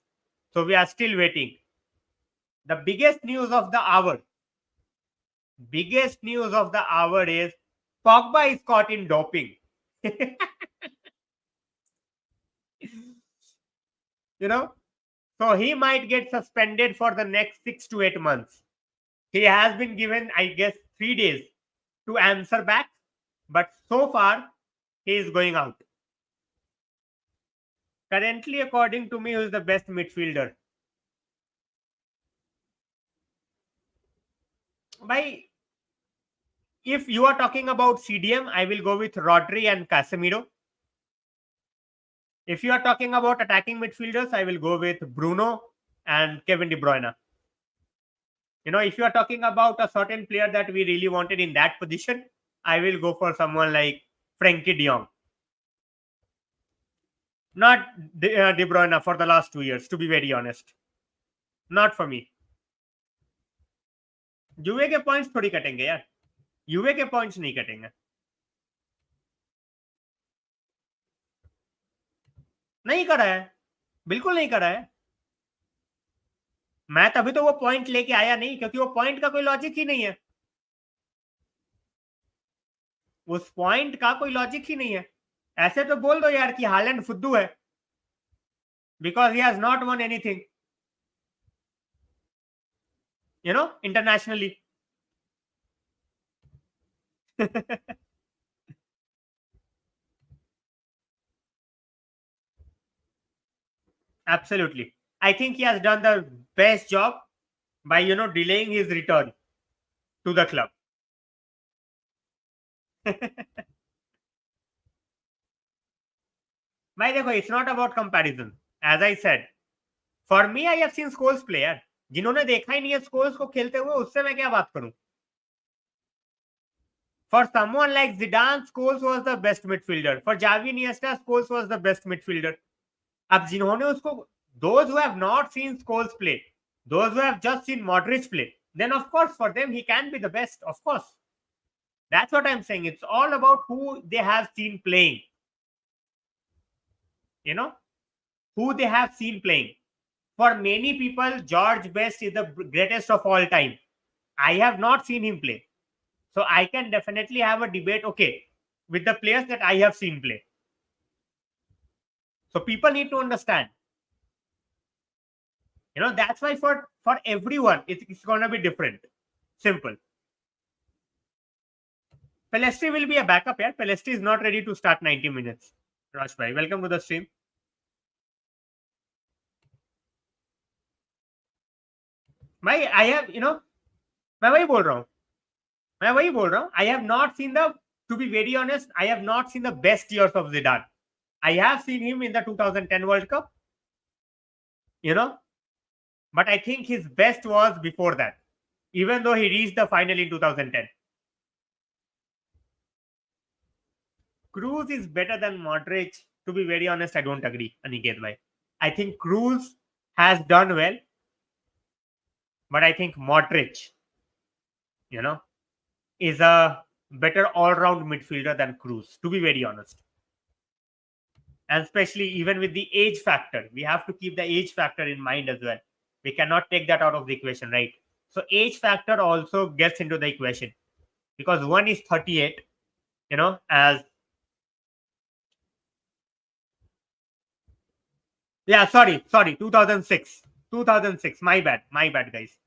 So we are still waiting. The biggest news of the hour is Pogba is caught in doping. So he might get suspended for the next 6 to 8 months. He has been given, I guess, 3 days to answer back. But so far, he is going out. Currently, according to me, who is the best midfielder? By If you are talking about CDM, I will go with Rodri and Casemiro. If you are talking about attacking midfielders, I will go with Bruno and Kevin De Bruyne. If you are talking about a certain player that we really wanted in that position, I will go for someone like Frankie De Jong. Not De Bruyne for the last 2 years, to be very honest. Not for me. यूवे के points थोड़ी कटेंगे यार. यूवे के points नहीं कटेंगे. नहीं करा है, बिल्कुल नहीं करा है. मैं तभी तो वो पॉइंट लेके आया नहीं, क्योंकि वो पॉइंट का कोई लॉजिक ही नहीं है. उस पॉइंट का कोई लॉजिक ही नहीं है. ऐसे तो बोल दो यार कि हालैंड फुद्दू है, because he has not one anything internationally. Absolutely. I think he has done the best job by delaying his return to the club. भाई देखो, it's not about comparison. As I said, for me, I have seen Scholes play यार. जिन्होंने देखा ही नहीं है Scholes को खेलते हुए, उससे मैं क्या बात करूं? For someone like Zidane, Scholes was the best midfielder. For Xavi Iniesta, Scholes was the best midfielder. अब जिन्होंने उसको, those who have not seen Scholes play, those who have just seen Modric play, then of course for them he can be the best, of course. That's what I'm saying. It's all about who they have seen playing. Who they have seen playing. For many people, George Best is the greatest of all time. I have not seen him play. So I can definitely have a debate, okay, with the players that I have seen play. So people need to understand. That's why for everyone, it's going to be different. Simple. Pellistri will be a backup here. Pellistri is not ready to start 90 minutes. Raj bhai, welcome to the stream. भाई I have, मैं वही बोल रहा हूँ. I have not seen to be very honest, I have not seen the best years of Zidane. I have seen him in the 2010 World Cup, but I think his best was before that, even though he reached the final in 2010. Kroos is better than Modric. To be very honest, I don't agree, Aniket bhai. I think Kroos has done well, but I think Modric, is a better all-round midfielder than Kroos, to be very honest. And especially even with the age factor, we have to keep the age factor in mind as well. We cannot take that out of the equation, right? So age factor also gets into the equation, because one is 38, as yeah, sorry, 2006, my bad guys.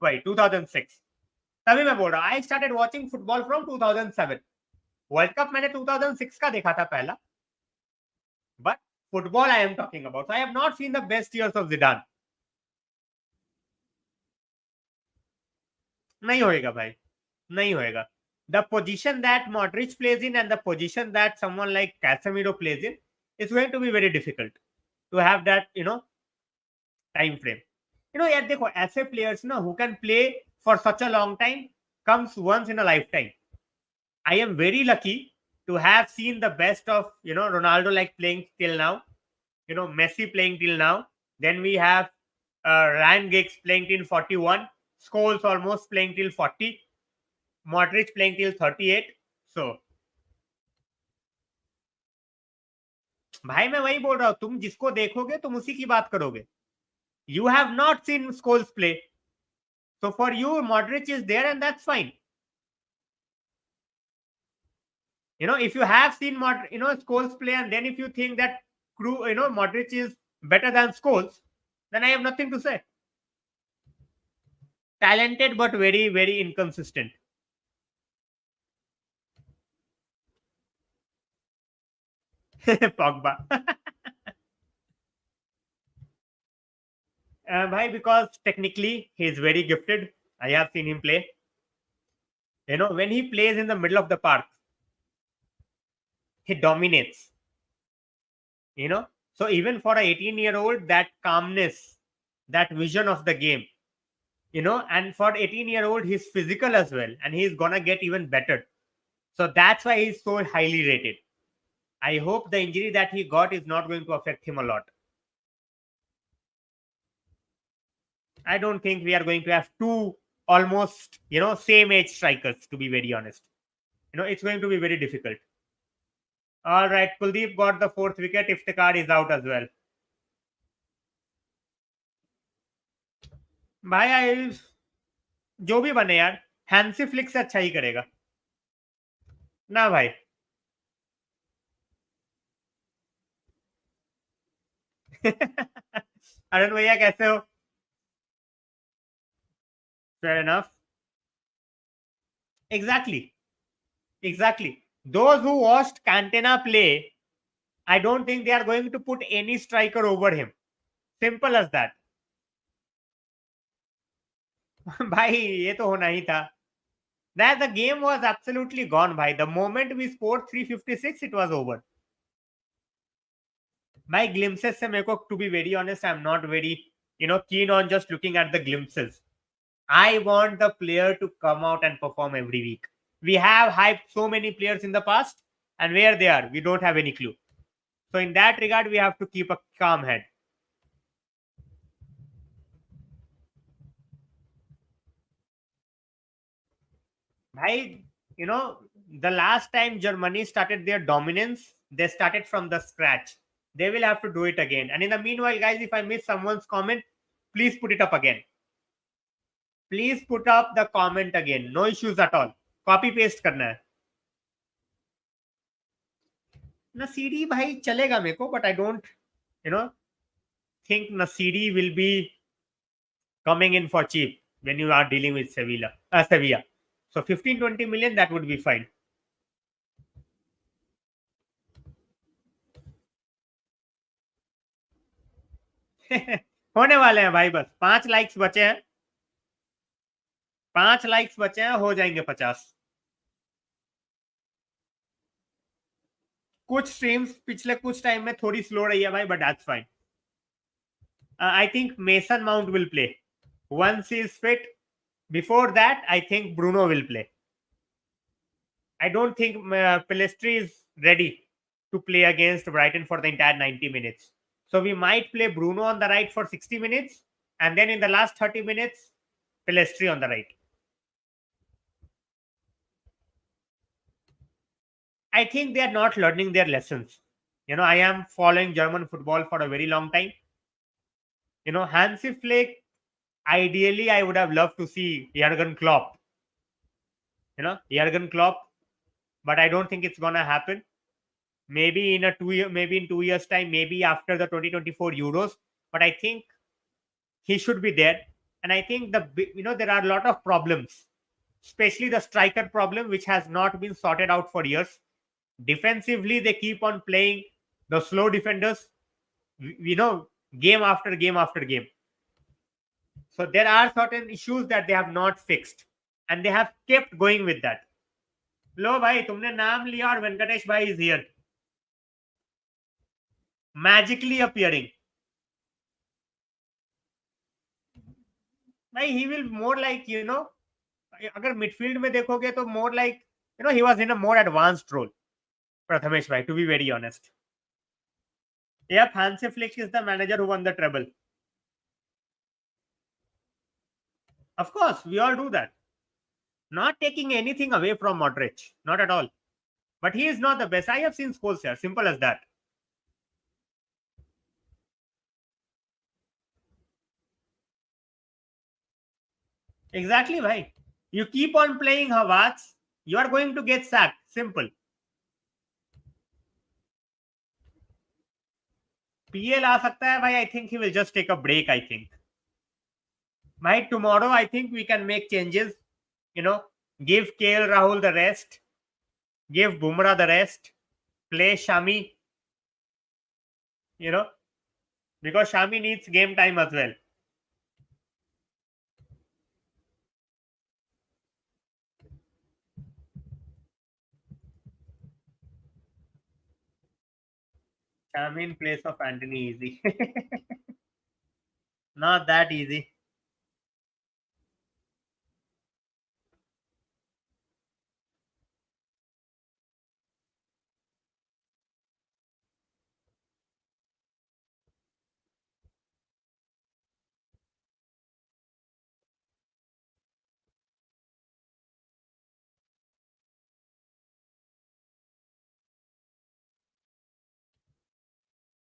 Wait, 2006. तभी मैं बोल रहा हूँ, I started watching football from 2007. World Cup मैंने 2006 का देखा था पहला, but football I am talking about. So I have not seen the best years of Zidane. नहीं होएगा भाई, नहीं होएगा. The position that Modric plays in and the position that someone like Casemiro plays in is going to be very difficult to have that, time frame. यार देखो, ऐसे players ना who can play for such a long time comes once in a lifetime. I am very lucky to have seen the best of, Ronaldo like playing till now, Messi playing till now. Then we have Ryan Giggs playing till 41, Scholes almost playing till 40, Modric playing till 38. So भाई मैं वही बोल रहा हूँ, तुम जिसको देखोगे तुम उसी की बात करोगे. You have not seen Scholes play. So for you, Modric is there and that's fine. If you have seen Scholes play, and then if you think that Modric is better than Scholes, then I have nothing to say. Talented but very, very inconsistent. Pogba. Because technically he is very gifted. I have seen him play. When he plays in the middle of the park, he dominates. So even for a 18-year-old, that calmness, that vision of the game, and for 18-year-old, he's physical as well, and he's gonna get even better. So that's why he's so highly rated. I hope the injury that he got is not going to affect him a lot. I don't think we are going to have two almost, same age strikers, to be very honest. It's going to be very difficult. All right, Kuldeep got the fourth wicket. Iftikhar is out as well. भाई जो भी बने यार, Hansi flick से अच्छा ही करेगा ना भाई. अरुण भैया कैसे हो? Fair enough. Exactly. Those who watched Cantona play, I don't think they are going to put any striker over him. Simple as that. भाई ये तो होना ही था. That the game was absolutely gone, bhai. The moment we scored 356, it was over. My glimpses se meko, to be very honest, I'm not very, keen on just looking at the glimpses. I want the player to come out and perform every week. We have hyped so many players in the past, and where they are, we don't have any clue. So in that regard, we have to keep a calm head. Bhai, the last time Germany started their dominance, they started from the scratch. They will have to do it again. And in the meanwhile, guys, if I miss someone's comment, please put it up again. Please put up the comment again. No issues at all. Copy paste करना है. Nasiri भाई चलेगा मेरे को, but I don't, think Nasiri will be coming in for cheap when you are dealing with Sevilla. So 15-20 million, that would be fine. होने वाले हैं भाई, बस 5 लाइक्स बचे हैं. 5 लाइक्स बचे हैं, हो जाएंगे 50. कुछ स्ट्रीम्स पिछले कुछ टाइम में थोड़ी स्लो रही है भाई, but that's fine. I think mason mount will play once he is fit. Before that, I think Bruno will play. I don't think Pellistri is ready to play against Brighton for the entire 90 minutes. So we might play Bruno on the right for 60 minutes, and then in the last 30 minutes, Pellistri on the right. I think they are not learning their lessons. I am following German football for a very long time. Hansi Flick, ideally, I would have loved to see Jurgen Klopp. Jurgen Klopp, but I don't think it's gonna happen. Maybe in 2 years time, maybe after the 2024 Euros. But I think he should be there. And I think there are a lot of problems, especially the striker problem, which has not been sorted out for years. Defensively, they keep on playing the slow defenders, game after game after game. So there are certain issues that they have not fixed, and they have kept going with that. लो भाई, तुमने नाम लिया और वेंकटेश भाई is here, magically appearing. भाई he will more like, अगर midfield में देखोगे तो more like, he was in a more advanced role, Prathamesh bhai, to be very honest. Yep, Hansi Flick is the manager who won the treble. Of course, we all do that. Not taking anything away from Modric, not at all. But he is not the best. I have seen Solskjaer, simple as that. Exactly, bhai. You keep on playing Havertz, you are going to get sacked. Simple. PL आ सकता है भाई. I think he will just take a break, I think. By tomorrow, I think we can make changes. Give KL Rahul the rest. Give Bumrah the rest. Play Shami. Because Shami needs game time as well. I'm in place of Antony easy. Not that easy.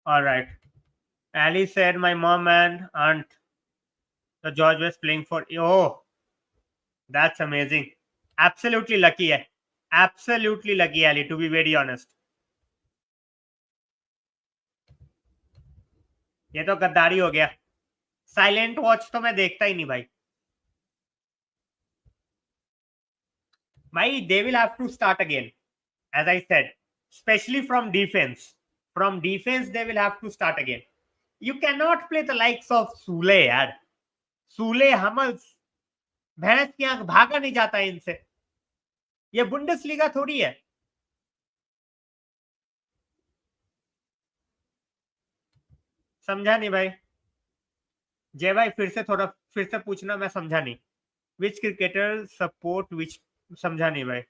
All right. Ali said my mom and aunt, the George was playing for. Oh, that's amazing. Absolutely lucky है. Absolutely lucky, Ali, to be very honest. ये तो गद्दारी हो गया. Silent watch तो मैं देखता ही नहीं भाई. भाई they will have to start again, as I said, especially from defense. From defense they will have to start again. You cannot play the likes of Sule यार. Sule हमल भैंस की आंख भागा नहीं जाता है इनसे. ये बुंडेसलीगा थोड़ी है. समझा नहीं भाई. जय भाई फिर से पूछना, मैं समझा नहीं. विच क्रिकेटर सपोर्ट विच, समझा नहीं भाई.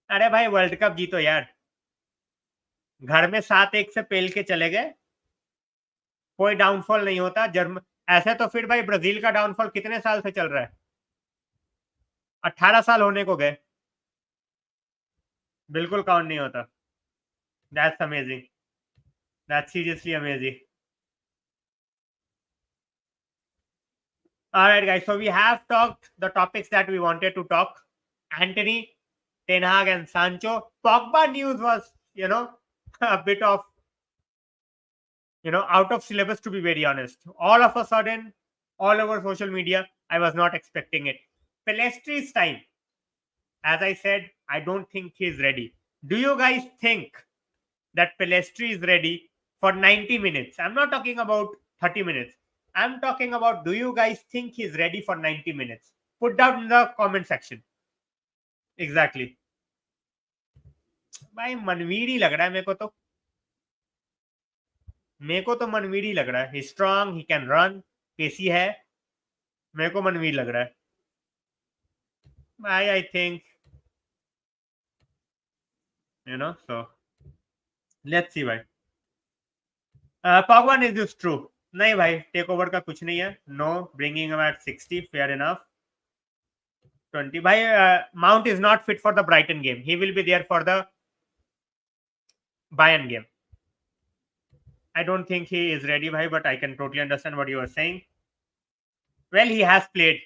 अरे भाई वर्ल्ड कप जीतो यार. घर में 7-1 से पेल के चले गए. कोई डाउनफॉल नहीं होता. ऐसे तो फिर भाई ब्राजील का डाउनफॉल कितने साल से चल रहा है. 18 साल होने को गए. बिल्कुल काउंट नहीं होता. That's amazing. That's seriously amazing. All right, guys. So we have talked the topics that we wanted to talk. Antony, Ten Hag, and Sancho. Pogba news was, a bit of, out of syllabus, to be very honest. All of a sudden, all over social media, I was not expecting it. Pellistri's time. As I said, I don't think he's ready. Do you guys think that Pellistri is ready for 90 minutes? I'm not talking about 30 minutes. I'm talking about, do you guys think he's ready for 90 minutes? Put down in the comment section. Exactly. भाई मनवीर ही लग रहा है मेरे को तो मनवीर ही लग रहा है. ही स्ट्रांग, ही कैन रन, पेसी है. मेरे को मनवीर लग रहा है भाई. I think so let's see भाई. Pogba is this true? नहीं भाई, टेक ओवर का कुछ नहीं है. No, bringing him at 60, fair enough. 20 भाई. Mount is not fit for the Brighton game. He will be there for the Bayern game. I don't think he is ready भाई, but I can totally understand what you are saying. Well, he has played.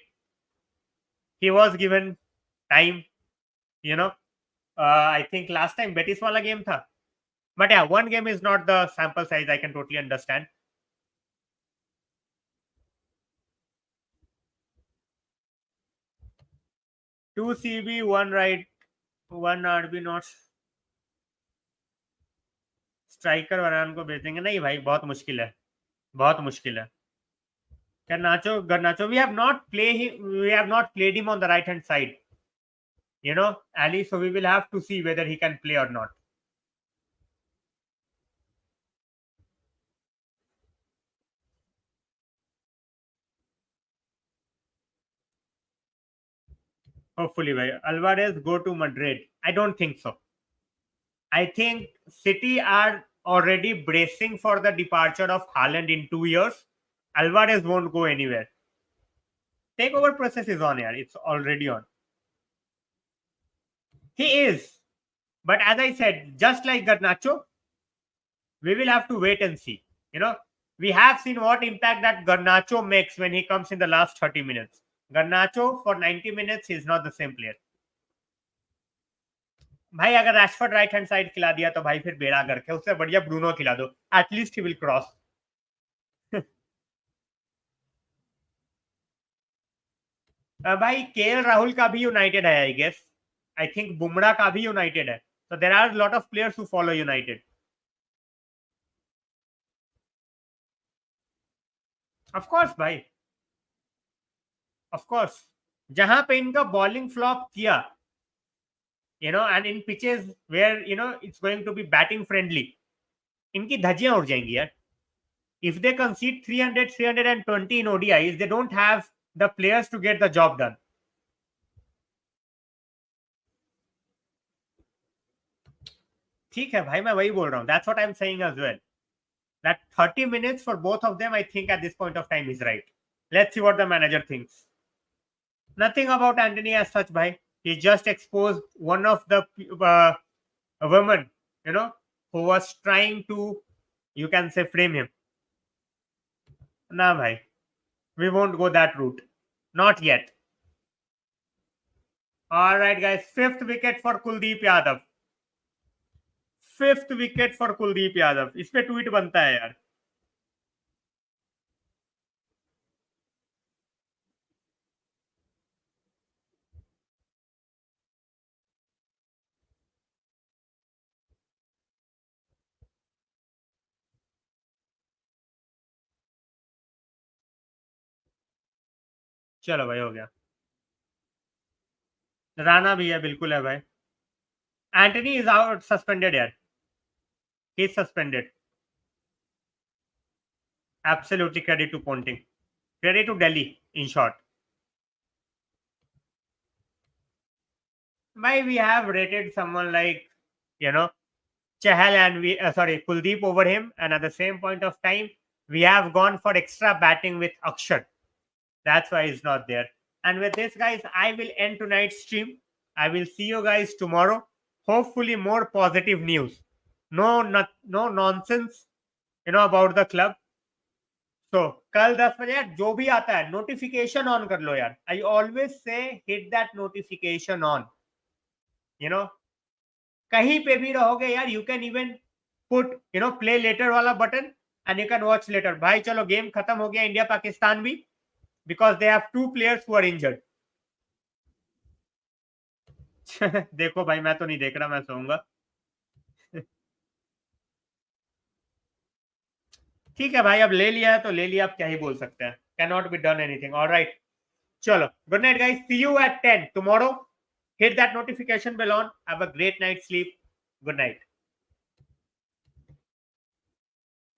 He was given time, I think last time Betis वाला game था. But yeah, one game is not the sample size. I can totally understand. Two CB, one right, one RB not. Striker वरान को भेजेंगे नहीं भाई. बहुत मुश्किल है. बहुत मुश्किल है. Garnacho, we have not played him on the right hand side. Ali, so we will have to see whether he can play or not. Hopefully, bhai. Alvarez go to Madrid. I don't think so. I think City are already bracing for the departure of Haaland in 2 years. Alvarez won't go anywhere. Takeover process is on here. It's already on. He is. But as I said, just like Garnacho, we will have to wait and see. We have seen what impact that Garnacho makes when he comes in the last 30 minutes. Garnacho for 90 minutes is not the same player. भाई अगर Rashford right hand side खिला दिया तो भाई फिर बेड़ा गर्क है. उससे बढ़िया ब्रूनो खिला दो. At least he will cross. भाई केएल राहुल का भी यूनाइटेड है. I guess, I think Bumrah का भी यूनाइटेड है. So there are a lot of players who follow United. Of course, bhai. Of course. जहां पे इनका बॉलिंग फ्लॉप किया, and in pitches where it's going to be batting friendly, इनकी धज्जियां उड़ जाएंगी यार. If they concede 300, 320 in ODIs, they don't have the players to get the job done. ठीक है भाई, मैं वही बोल रहा हूँ. That's what I'm saying as well. That 30 minutes for both of them, I think at this point of time is right. Let's see what the manager thinks. Nothing about Antony as such, bhai. He just exposed one of the women, who was trying to, you can say, frame him. Nah, bhai. We won't go that route. Not yet. All right, guys. 5th wicket for Kuldeep Yadav. 5th wicket for Kuldeep Yadav. इस पे tweet बनता है यार. चलो भाई, हो गया. राणा भी है, बिल्कुल है भाई. एंटनी इज आउट, सस्पेंडेड यार. He is suspended. Absolutely credit to Ponting. Credit to Delhi, in short. Why we have rated someone like, Chahal and Kuldeep over him, and at the same point of time, we have gone for extra batting with Akshar. That's why he's not there. And with this, guys, I will end tonight's stream. I will see you guys tomorrow. Hopefully, more positive news. No nonsense, about the club. तो कल 10 बजे यार, जो भी आता है notification on कर लो यार. I always say hit that notification on. कहीं पे भी रहोगे यार, you can even put play later वाला button and you can watch later. भाई चलो, गेम खत्म हो गया इंडिया पाकिस्तान भी, because they have 2 players who are injured. देखो भाई, मैं तो नहीं देख रहा, मैं सोऊंगा. ठीक है भाई, अब ले लिया है तो ले लिया, अब क्या ही बोल सकते हैं. Can not be done anything. Alright, चलो, good night guys, see you at 10 tomorrow. Hit that notification bell on. Have a great night's sleep. Good night.